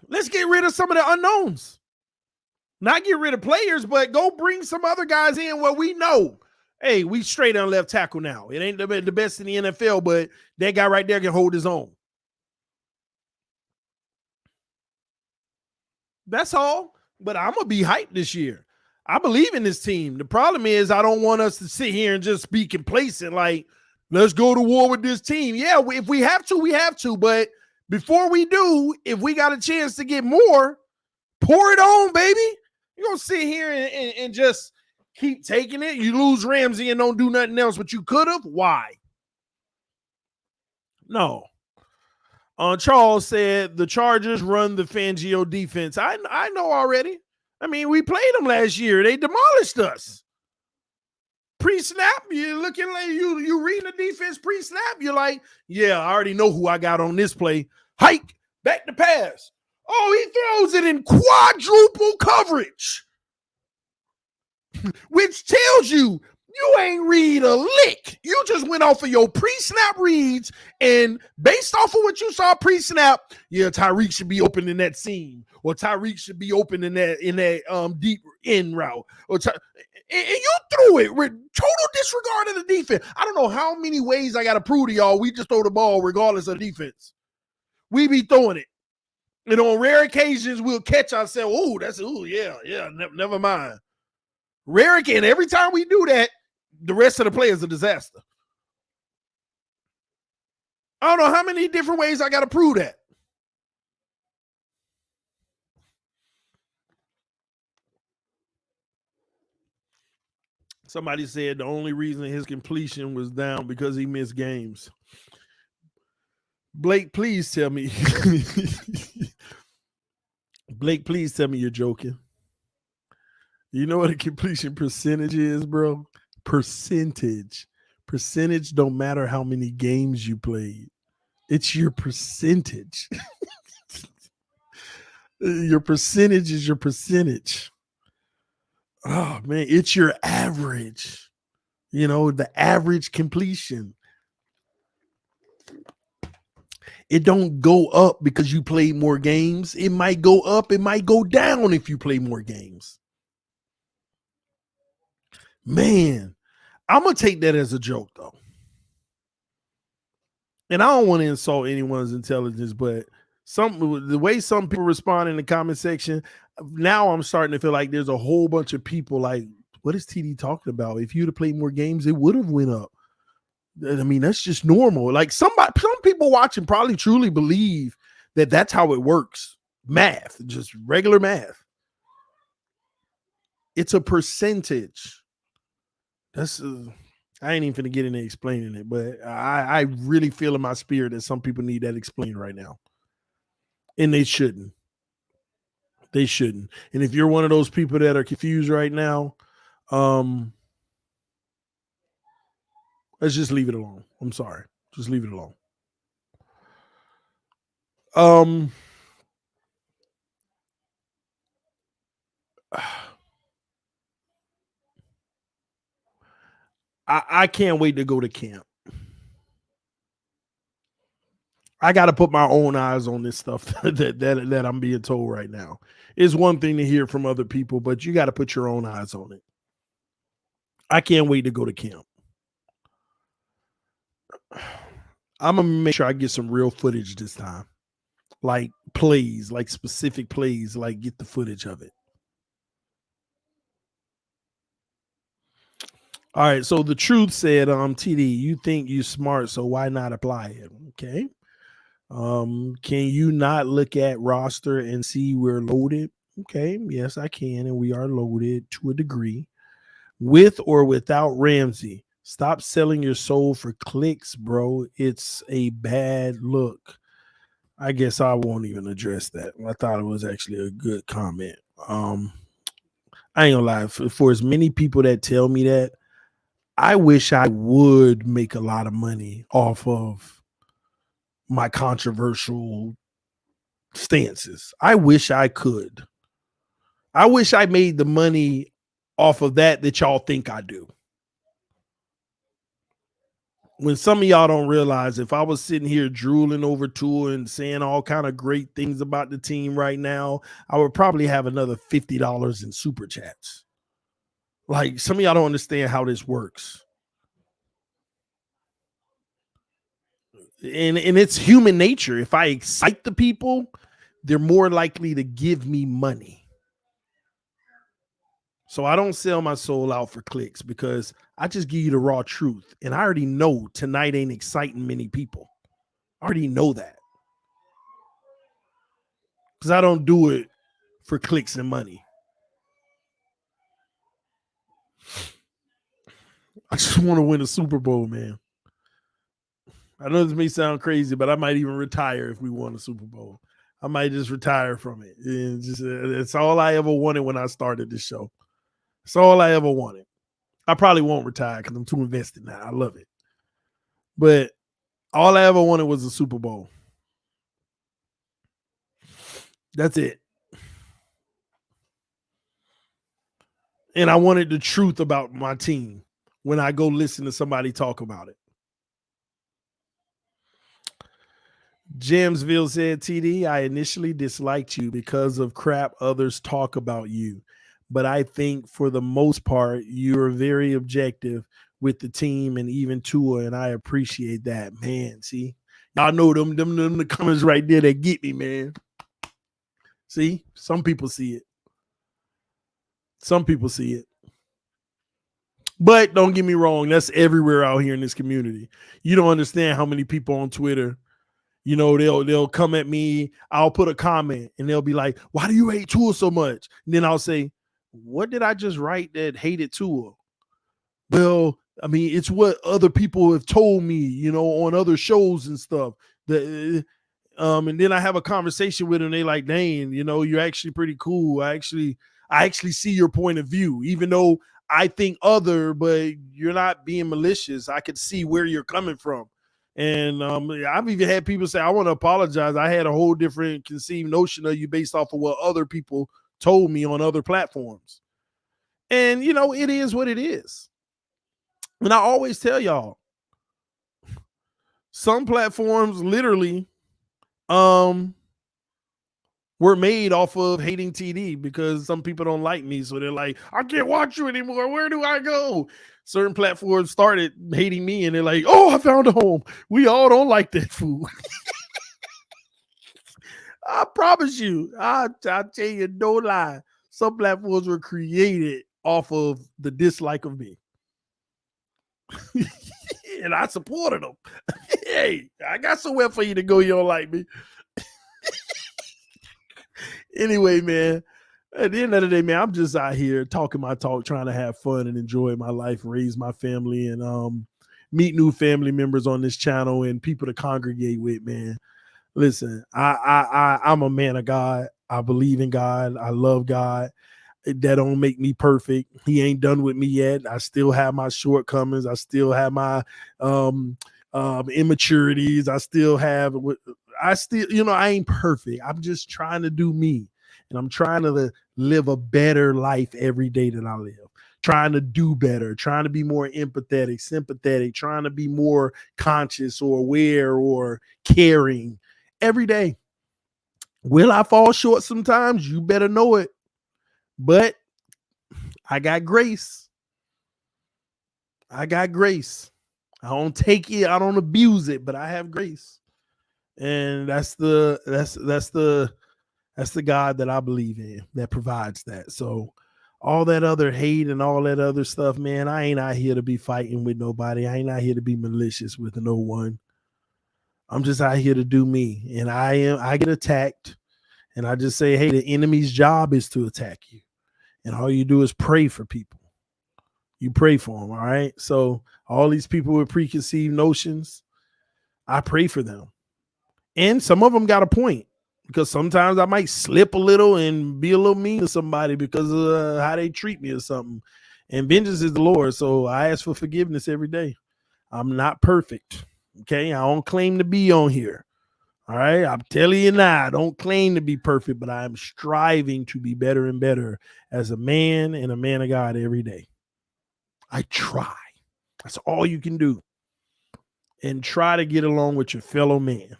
Let's get rid of some of the unknowns. Not get rid of players, but go bring some other guys in where we know. Hey, we straight on left tackle now. It ain't the best in the NFL, but that guy right there can hold his own. That's all. But I'm going to be hyped this year. I believe in this team. The problem is I don't want us to sit here and just be complacent like, let's go to war with this team. Yeah, if we have to, we have to. But before we do, if we got a chance to get more, pour it on, baby. You're going to sit here and just keep taking it. You lose Ramsey and don't do nothing else, but you could have. Why? No. Charles said the Chargers run the Fangio defense. I know already. I mean, we played them last year. They demolished us. Pre-snap, you're looking like you reading the defense pre-snap. You're like, yeah, I already know who I got on this play. Hike, back to pass. Oh, he throws it in quadruple coverage, which tells you ain't read a lick. You just went off of your pre-snap reads, and based off of what you saw pre-snap, yeah, Tyreek should be open in that seam, or Tyreek should be open in that deep end route, and you threw it with total disregard of the defense. I don't know how many ways I got to prove to y'all we just throw the ball regardless of defense. We be throwing it. And on rare occasions, we'll catch ourselves. Never mind. Rare again. Every time we do that, the rest of the play is a disaster. I don't know how many different ways I got to prove that. Somebody said the only reason his completion was down because he missed games. Blake, please tell me. Blake, please tell me you're joking. You know what a completion percentage is, bro? Percentage don't matter how many games you played. It's your percentage. Your percentage is your percentage. Oh, man, it's your average. You know, the average completion. It don't go up because you play more games. It might go up. It might go down if you play more games. Man, I'm going to take that as a joke, though. And I don't want to insult anyone's intelligence, but the way some people respond in the comment section, now I'm starting to feel like there's a whole bunch of people like, what is TD talking about? If you'd have played more games, it would have went up. I mean, that's just normal. Like some people watching probably truly believe that that's how it works. Math, just regular math. It's a percentage. That's I ain't even gonna get into explaining it, but I really feel in my spirit that some people need that explained right now. And they shouldn't. They shouldn't. And if you're one of those people that are confused right now, let's just leave it alone. I'm sorry. Just leave it alone. I can't wait to go to camp. I got to put my own eyes on this stuff that I'm being told right now. It's one thing to hear from other people, but you got to put your own eyes on it. I can't wait to go to camp. I'm going to make sure I get some real footage this time. Like plays, like specific plays, like get the footage of it. All right, so the truth said, TD, you think you smart, so why not apply it? Okay. Can you not look at roster and see we're loaded? Okay, yes, I can, and we are loaded to a degree. With or without Ramsey, stop selling your soul for clicks, bro. It's a bad look. I guess I won't even address that. I thought it was actually a good comment. I ain't gonna lie, for as many people that tell me that, I wish I would make a lot of money off of my controversial stances. I wish I could. I wish I made the money off of that y'all think I do. When some of y'all don't realize, if I was sitting here drooling over Tua and saying all kind of great things about the team right now, I would probably have another $50 in super chats. Like, some of y'all don't understand how this works. And it's human nature. If I excite the people, they're more likely to give me money. So I don't sell my soul out for clicks, because I just give you the raw truth. And I already know tonight ain't exciting many people. I already know that, because I don't do it for clicks and money. I just want to win a Super Bowl, man. I know this may sound crazy, but I might even retire if we won a Super Bowl. I might just retire from it. It's all I ever wanted when I started this show. It's all I ever wanted. I probably won't retire because I'm too invested now. I love it. But all I ever wanted was a Super Bowl. That's it. And I wanted the truth about my team when I go listen to somebody talk about it. Jamesville said, TD, I initially disliked you because of crap others talk about you. But I think for the most part, you're very objective with the team and even Tua, and I appreciate that. Man, see? Y'all know them the comments right there that get me, man. See? Some people see it. Some people see it. But don't get me wrong, that's everywhere out here in this community. You don't understand how many people on Twitter, you know, they'll come at me. I'll put a comment and they'll be like, "Why do you hate Tua so much?" And then I'll say, "What did I just write that hated Tua?" Well, I mean, it's what other people have told me, you know, on other shows and stuff. And then I have a conversation with them. They like, "Dang, you know, you're actually pretty cool. I actually see your point of view, even though I think other, but you're not being malicious. I could see where you're coming from." And I've even had people say, "I want to apologize. I had a whole different conceived notion of you based off of what other people told me on other platforms." And, you know, it is what it is. And I always tell y'all, some platforms literally were made off of hating TD, because some people don't like me. So they're like, "I can't watch you anymore. Where do I go?" Certain platforms started hating me and they're like, "Oh, I found a home. We all don't like that food." I promise you, I tell you, no lie. Some platforms were created off of the dislike of me. And I supported them. Hey, I got somewhere for you to go. You don't like me. Anyway, man, at the end of the day, man, I'm just out here talking my talk, trying to have fun and enjoy my life, raise my family, and meet new family members on this channel and people to congregate with, man. Listen, I'm a man of God. I believe in God. I love God. That don't make me perfect. He ain't done with me yet. I still have my shortcomings. I still have my immaturities. I ain't perfect. I'm just trying to do me. And I'm trying to live a better life every day that I live. Trying to do better, trying to be more empathetic, sympathetic, trying to be more conscious or aware or caring every day. Will I fall short sometimes? You better know it. But I got grace. I got grace. I don't take it, I don't abuse it, but I have grace. And that's the God that I believe in, that provides that. So all that other hate and all that other stuff, man, I ain't out here to be fighting with nobody. I ain't out here to be malicious with no one. I'm just out here to do me. And I get attacked. And I just say, hey, the enemy's job is to attack you. And all you do is pray for people. You pray for them, all right? So all these people with preconceived notions, I pray for them. And some of them got a point, because sometimes I might slip a little and be a little mean to somebody because of how they treat me or something. And vengeance is the Lord, so I ask for forgiveness every day. I'm not perfect, okay? I don't claim to be on here, all right? I'm telling you now, I don't claim to be perfect, but I'm striving to be better and better as a man and a man of God every day. I try. That's all you can do. And try to get along with your fellow man,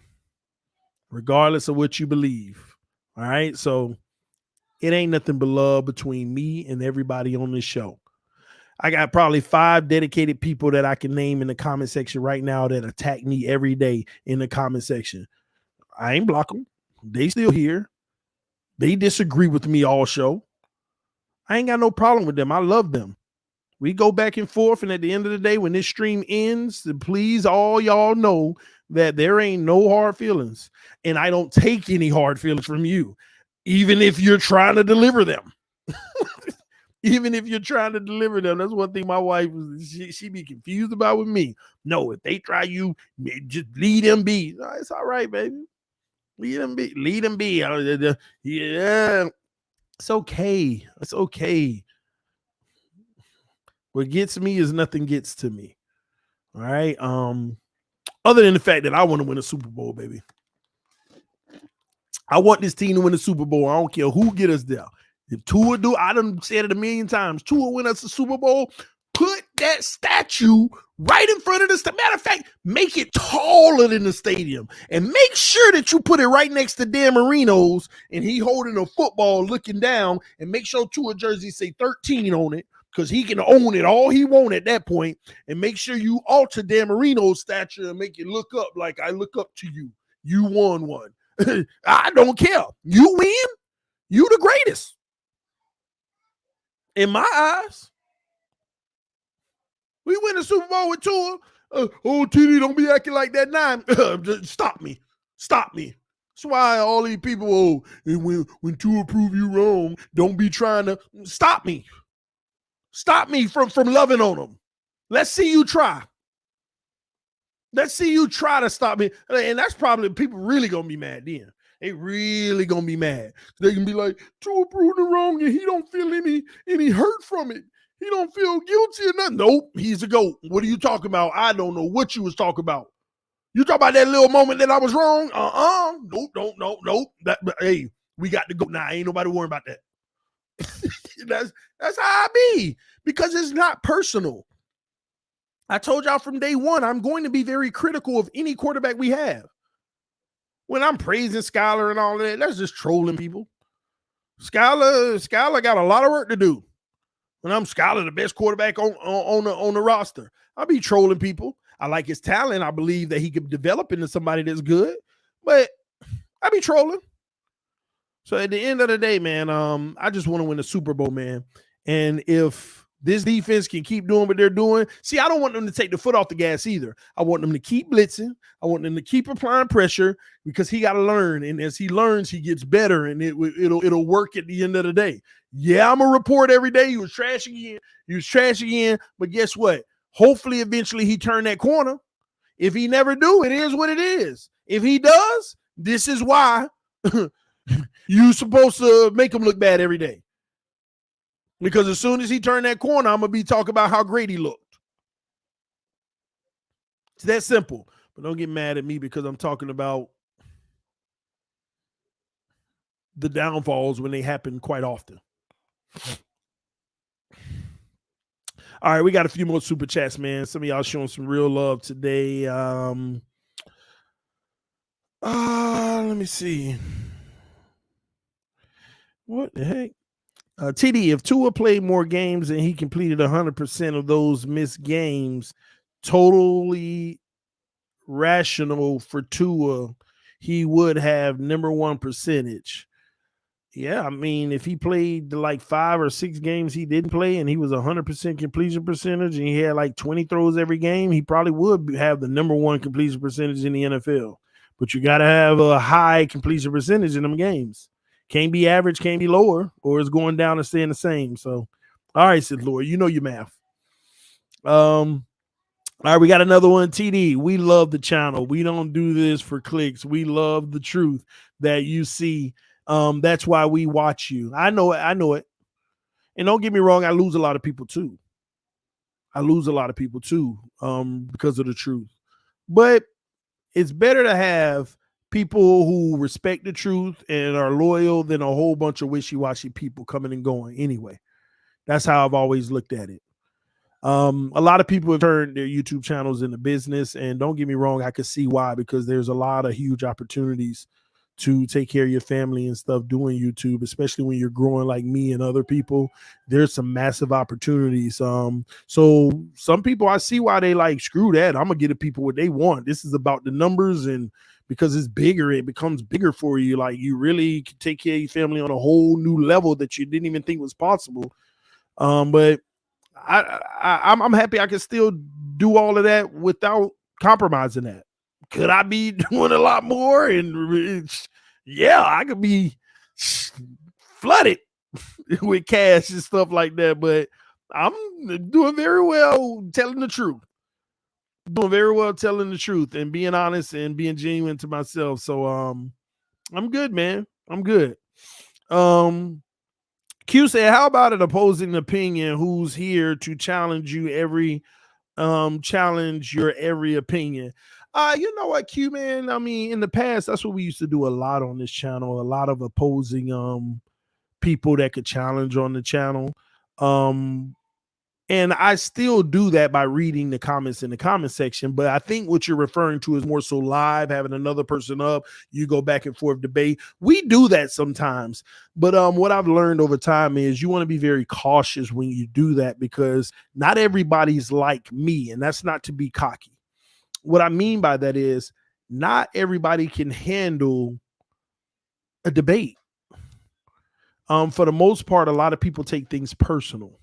regardless of what you believe. All right. So it ain't nothing but love between me and everybody on this show. I got probably 5 dedicated people that I can name in the comment section right now that attack me every day in the comment section. I ain't block them. They still here. They disagree with me all show. I ain't got no problem with them. I love them. We go back and forth, and at the end of the day, when this stream ends, please all y'all know that there ain't no hard feelings, and I don't take any hard feelings from you, even if you're trying to deliver them. Even if you're trying to deliver them. That's one thing my wife, she be confused about with me. No, if they try you, just lead them be. No, it's all right, baby. Lead them be. Lead them be. Yeah, it's okay. It's okay. What gets me is nothing gets to me. All right. Other than the fact that I want to win a Super Bowl, baby. I want this team to win the Super Bowl. I don't care who get us there. If Tua do, I done said it a million times. Tua win us the Super Bowl. Put that statue right in front of the stadium. Matter of fact, make it taller than the stadium. And make sure that you put it right next to Dan Marino's and he holding a football looking down, and make sure Tua jersey say 13 on it, because he can own it all he want at that point. And make sure you alter Dan Marino's stature and make it look up like I look up to you. You won one. I don't care. You win, you the greatest. In my eyes. We win the Super Bowl with Tua. Oh, TD, don't be acting like that 9. Stop me. Stop me. That's why all these people, and when Tua prove you wrong, don't be trying to stop me. Stop me from loving on them. Let's see you try. Let's see you try to stop me. And that's probably, people really going to be mad then. They really going to be mad. They can be like, Tua proved it wrong and he don't feel any hurt from it. He don't feel guilty or nothing. Nope, he's a GOAT. What are you talking about? I don't know what you was talking about. You talk about that little moment that I was wrong? Nope. Hey, we got to go now. Ain't nobody worrying about that. That's how I be, because it's not personal. I told y'all from day one, I'm going to be very critical of any quarterback we have. When I'm praising Skylar and all of that, that's just trolling people. Skylar got a lot of work to do. When I'm Skylar, the best quarterback on the roster, I'll be trolling people. I like his talent. I believe that he could develop into somebody that's good, but I be trolling. So at the end of the day, man, I just want to win the Super Bowl, man. And if this defense can keep doing what they're doing, see, I don't want them to take the foot off the gas either. I want them to keep blitzing. I want them to keep applying pressure, because he got to learn. And as he learns, he gets better, and it'll work at the end of the day. Yeah, I'm going to report every day. He was trash again. But guess what? Hopefully, eventually he turned that corner. If he never do, it is what it is. If he does, this is why you're supposed to make him look bad every day. Because as soon as he turned that corner, I'm going to be talking about how great he looked. It's that simple. But don't get mad at me because I'm talking about the downfalls when they happen quite often. All right, we got a few more super chats, man. Some of y'all showing some real love today. Let me see. What the heck? TD, if Tua played more games and he completed 100% of those missed games, totally rational for Tua, he would have number 1 percentage. Yeah, I mean, if he played like 5 or 6 games he didn't play and he was 100% completion percentage and he had like 20 throws every game, he probably would have the number 1 completion percentage in the NFL. But you got to have a high completion percentage in them games. Can't be average, can't be lower, or it's going down and staying the same. So, all right, Sid Lord, you know your math. All right, we got another one. TD, we love the channel. We don't do this for clicks. We love the truth that you see. That's why we watch you. I know it. And don't get me wrong, I lose a lot of people too. Because of the truth. But it's better to have people who respect the truth and are loyal than a whole bunch of wishy-washy people coming and going anyway. That's how I've always looked at it. A lot of people have turned their YouTube channels into business, and don't get me wrong, I could see why, because there's a lot of huge opportunities to take care of your family and stuff doing YouTube, especially when you're growing like me and other people. There's some massive opportunities. So some people, I see why they like, screw that, I'm gonna get the people what they want. This is about the numbers, and because it's bigger, it becomes bigger for you. Like, you really can take care of your family on a whole new level that you didn't even think was possible. But I'm happy I can still do all of that without compromising that. Could I be doing a lot more? And yeah, I could be flooded with cash and stuff like that. But I'm doing very well telling the truth. Doing very well telling the truth and being honest and being genuine to myself. So I'm good, man. I'm good. Q said, how about an opposing opinion who's here to challenge you every challenge your every opinion? You know what, Q, man? I mean, in the past, that's what we used to do a lot on this channel, a lot of opposing people that could challenge on the channel. And I still do that by reading the comments in the comment section. But I think what you're referring to is more so live, having another person up, you go back and forth debate. We do that sometimes. But what I've learned over time is you want to be very cautious when you do that, because not everybody's like me. And that's not to be cocky. What I mean by that is not everybody can handle a debate. For the most part, a lot of people take things personal,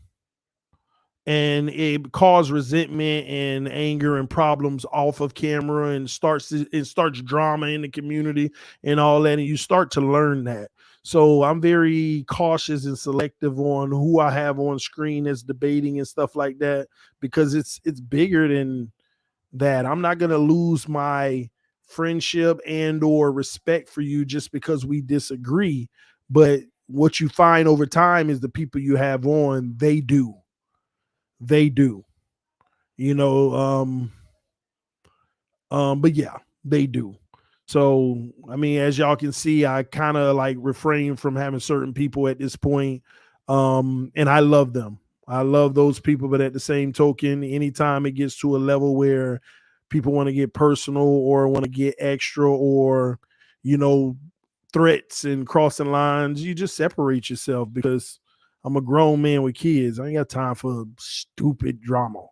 and it causes resentment and anger and problems off of camera, and starts drama in the community and all that. And you start to learn that. So I'm very cautious and selective on who I have on screen as debating and stuff like that, because it's bigger than that. I'm not going to lose my friendship and or respect for you just because we disagree. But what you find over time is the people you have on, they do, you know. But yeah, they do. So I mean, as y'all can see, I kind of like refrain from having certain people at this point. And I love them. I love those people, but at the same token, anytime it gets to a level where people want to get personal or want to get extra, or you know, threats and crossing lines, you just separate yourself, because I'm a grown man with kids. I ain't got time for stupid drama.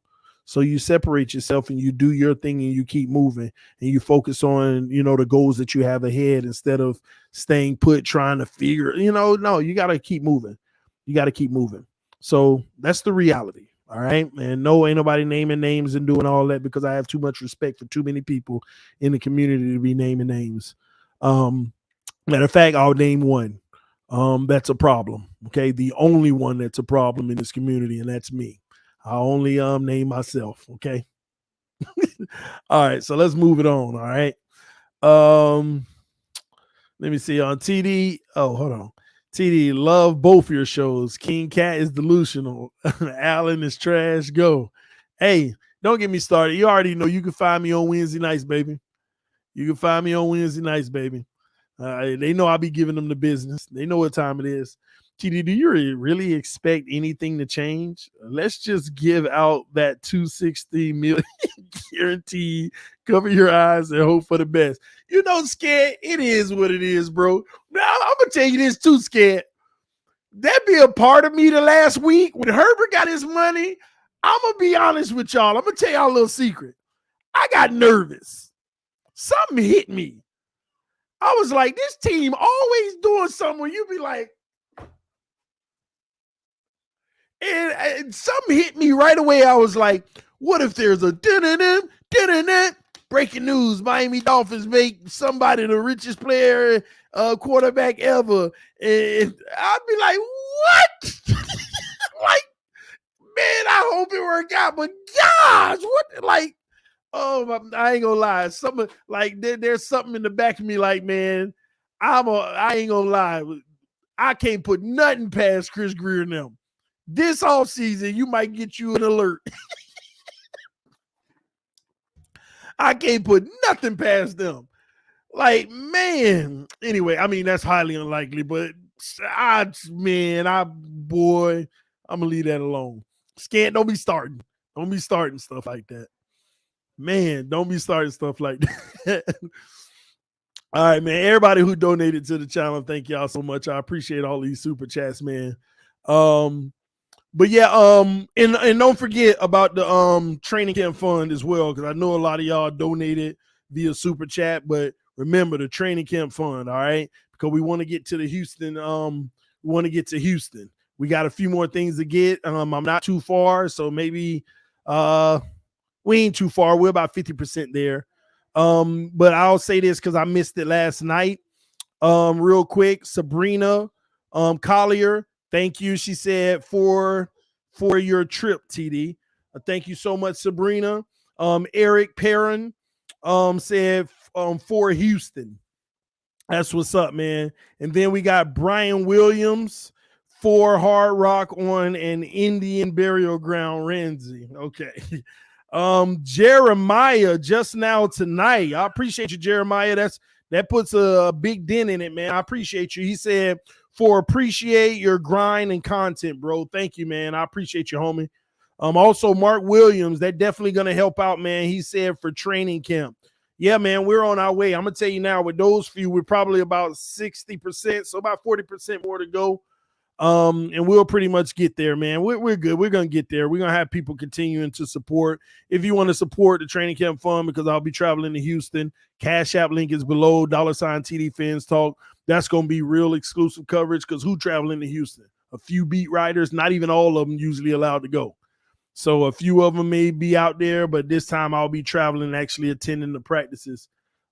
So you separate yourself and you do your thing and you keep moving and you focus on, you know, the goals that you have ahead, instead of staying put trying to figure, no, you got to keep moving. You got to keep moving. So that's the reality. All right. And no, ain't nobody naming names and doing all that, because I have too much respect for too many people in the community to be naming names. Matter of fact, I'll name one. That's a problem. Okay. The only one that's a problem in this community, and that's me. I only name myself. Okay. All right. So let's move it on. All right. Let me see on TD. Oh, hold on. TD, love both your shows. King Cat is delusional. Allen is trash. Go. Hey, don't get me started. You already know you can find me on Wednesday nights, baby. You can find me on Wednesday nights, baby. They know I'll be giving them the business. They know what time it is. TD, do you really expect anything to change? Let's just give out that 260 million guarantee, cover your eyes and hope for the best. You know, Scared, it is what it is, bro. Now, I'm going to tell you this too, Scared. That be a part of me the last week when Herbert got his money. I'm going to be honest with y'all. I'm going to tell y'all a little secret. I got nervous. Something hit me. I was like, this team always doing something where you be like, and something hit me right away. I was like, what if there's a breaking news? Miami Dolphins make somebody the richest player, quarterback ever. And I'd be like, what? Like, man, I hope it worked out. But gosh, what? Like, oh, I ain't gonna lie. Something like there's something in the back of me. Like, man, I ain't gonna lie. I can't put nothing past Chris Greer and them. This off season, you might get you an alert. I can't put nothing past them. Like, man. Anyway, I mean, that's highly unlikely, but boy, I'm gonna leave that alone. Scant, don't be starting. Don't be starting stuff like that. Man, don't be starting stuff like that. All right, man. Everybody who donated to the channel, thank y'all so much. I appreciate all these super chats, man. But yeah, and don't forget about the training camp fund as well, because I know a lot of y'all donated via super chat. But remember the training camp fund, all right? Because we want to get to the Houston. We want to get to Houston. We got a few more things to get. I'm not too far, so maybe we ain't too far. We're about 50% there. But I'll say this because I missed it last night. Real quick, Sabrina Collier, thank you. She said for your trip, TD. Thank you so much, Sabrina. Eric Perrin said for Houston. That's what's up, man. And then we got Brian Williams for Hard Rock on an Indian burial ground, Ramsey. Okay. Jeremiah just now tonight. I appreciate you, Jeremiah. That puts a big dent in it, man. I appreciate you. He said, for appreciate your grind and content, bro. Thank you, man. I appreciate you, homie. Also, Mark Williams, that definitely going to help out, man. He said for training camp. Yeah, man, we're on our way. I'm going to tell you now, with those few, we're probably about 60%, so about 40% more to go. And we'll pretty much get there, man. We're good. We're going to get there. We're going to have people continuing to support. If you want to support the training camp fund, because I'll be traveling to Houston, Cash App link is below, $TD That's going to be real exclusive coverage, because who traveling to Houston? A few beat writers, not even all of them usually allowed to go. So a few of them may be out there, but this time I'll be traveling, actually attending the practices,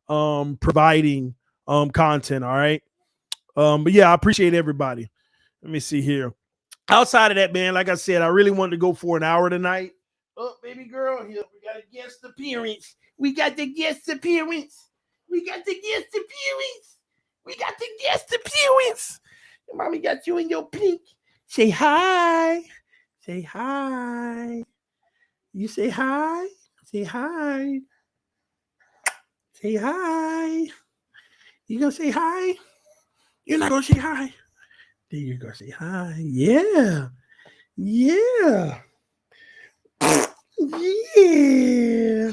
providing content, all right? But yeah, I appreciate everybody. Let me see here. Outside of that, man, like I said, I really wanted to go for an hour tonight. Oh, baby girl, here we got a guest appearance. We got the guest appearance. We got the guest appearance. We got the guest appearance. Your mommy got you in your pink. Say hi. Say hi. You say hi. Say hi. Say hi. You gonna say hi? You're not gonna say hi. There you go. Say hi. Yeah. Yeah. Yeah.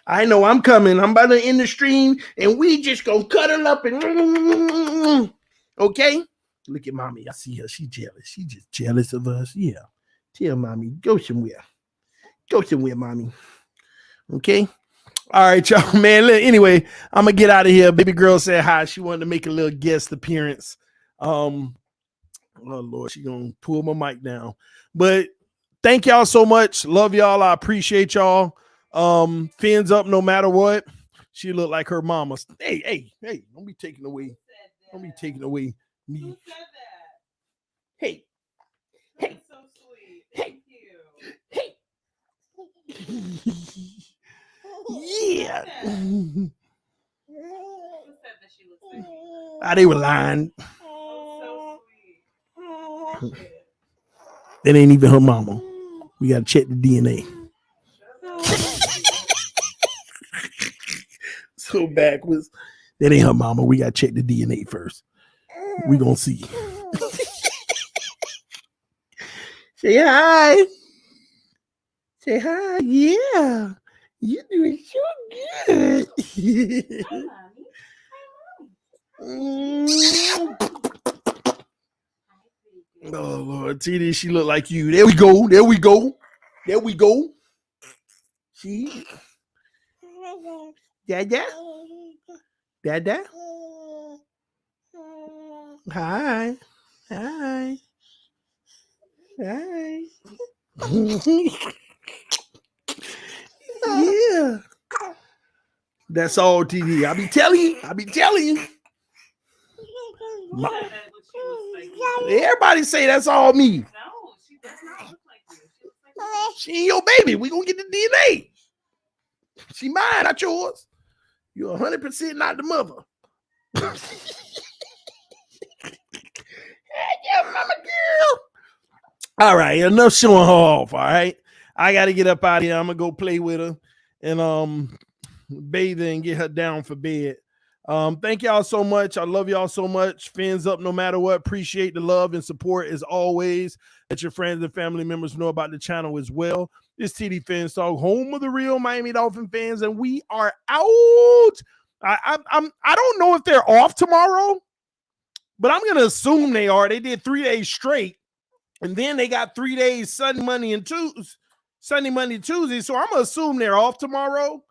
I know I'm coming. I'm about to end the stream, and we just gonna cuddle up and okay. Look at mommy. I see her. She's jealous. She's just jealous of us. Yeah. Tell mommy, go somewhere. Go somewhere, mommy. Okay. All right, y'all, man. Anyway, I'm gonna get out of here. Baby girl said hi. She wanted to make a little guest appearance. Oh Lord, she gonna pull my mic down. But thank y'all so much. Love y'all. I appreciate y'all. Fins up no matter what. She looked like her mama. Hey, don't be taking away. Don't be taking away me. Who said that? Hey. That's so sweet. Thank you. Hey. Yeah. Who said that she looks like me? They were lying. Oh, so sweet. That ain't even her mama. We gotta check the DNA. So backwards. That ain't her mama. We gotta check the DNA first. We gonna see. Say hi. Say hi. Yeah. You're doing so good. Oh Lord, TD, she look like you. There we go. There we go. There we go. See? Dada? Dada? Hi. Hi. Hi. Yeah. That's all, TD. I be telling you. Everybody say that's all me. No, she does not look like you. She looks like you. She ain't your baby. We gonna get the DNA. She mine, not yours. You're 100% not the mother. Yeah, mama girl. All right, enough showing her off. All right, I got to get up out of here. I'm gonna go play with her and bathe her and get her down for bed. Thank y'all so much. I love y'all so much. Fins up no matter what. Appreciate the love and support as always. Let your friends and family members know about the channel as well. It's TD FINSTALK, home of the real Miami Dolphin fans, and we are out. I don't know if they're off tomorrow, but I'm gonna assume they are. They did 3 days straight, and then they got 3 days Sunday, Monday, and Tuesday. So I'm gonna assume they're off tomorrow.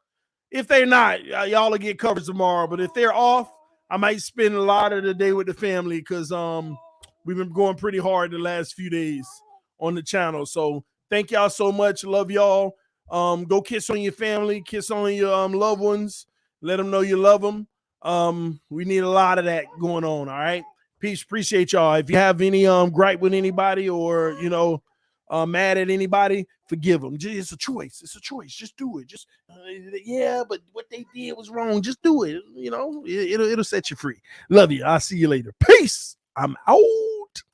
If they're not, y'all will get coverage tomorrow. But if they're off, I might spend a lot of the day with the family because we've been going pretty hard the last few days on the channel. So thank y'all so much. Love y'all. Go kiss on your family, kiss on your loved ones. Let them know you love them. We need a lot of that going on. All right. Peace. Appreciate y'all. If you have any gripe with anybody or mad at anybody, forgive them. It's a choice. It's a choice. Just do it. Just yeah, but what they did was wrong. Just do it. It'll set you free. Love you. I'll see you later. Peace. I'm out.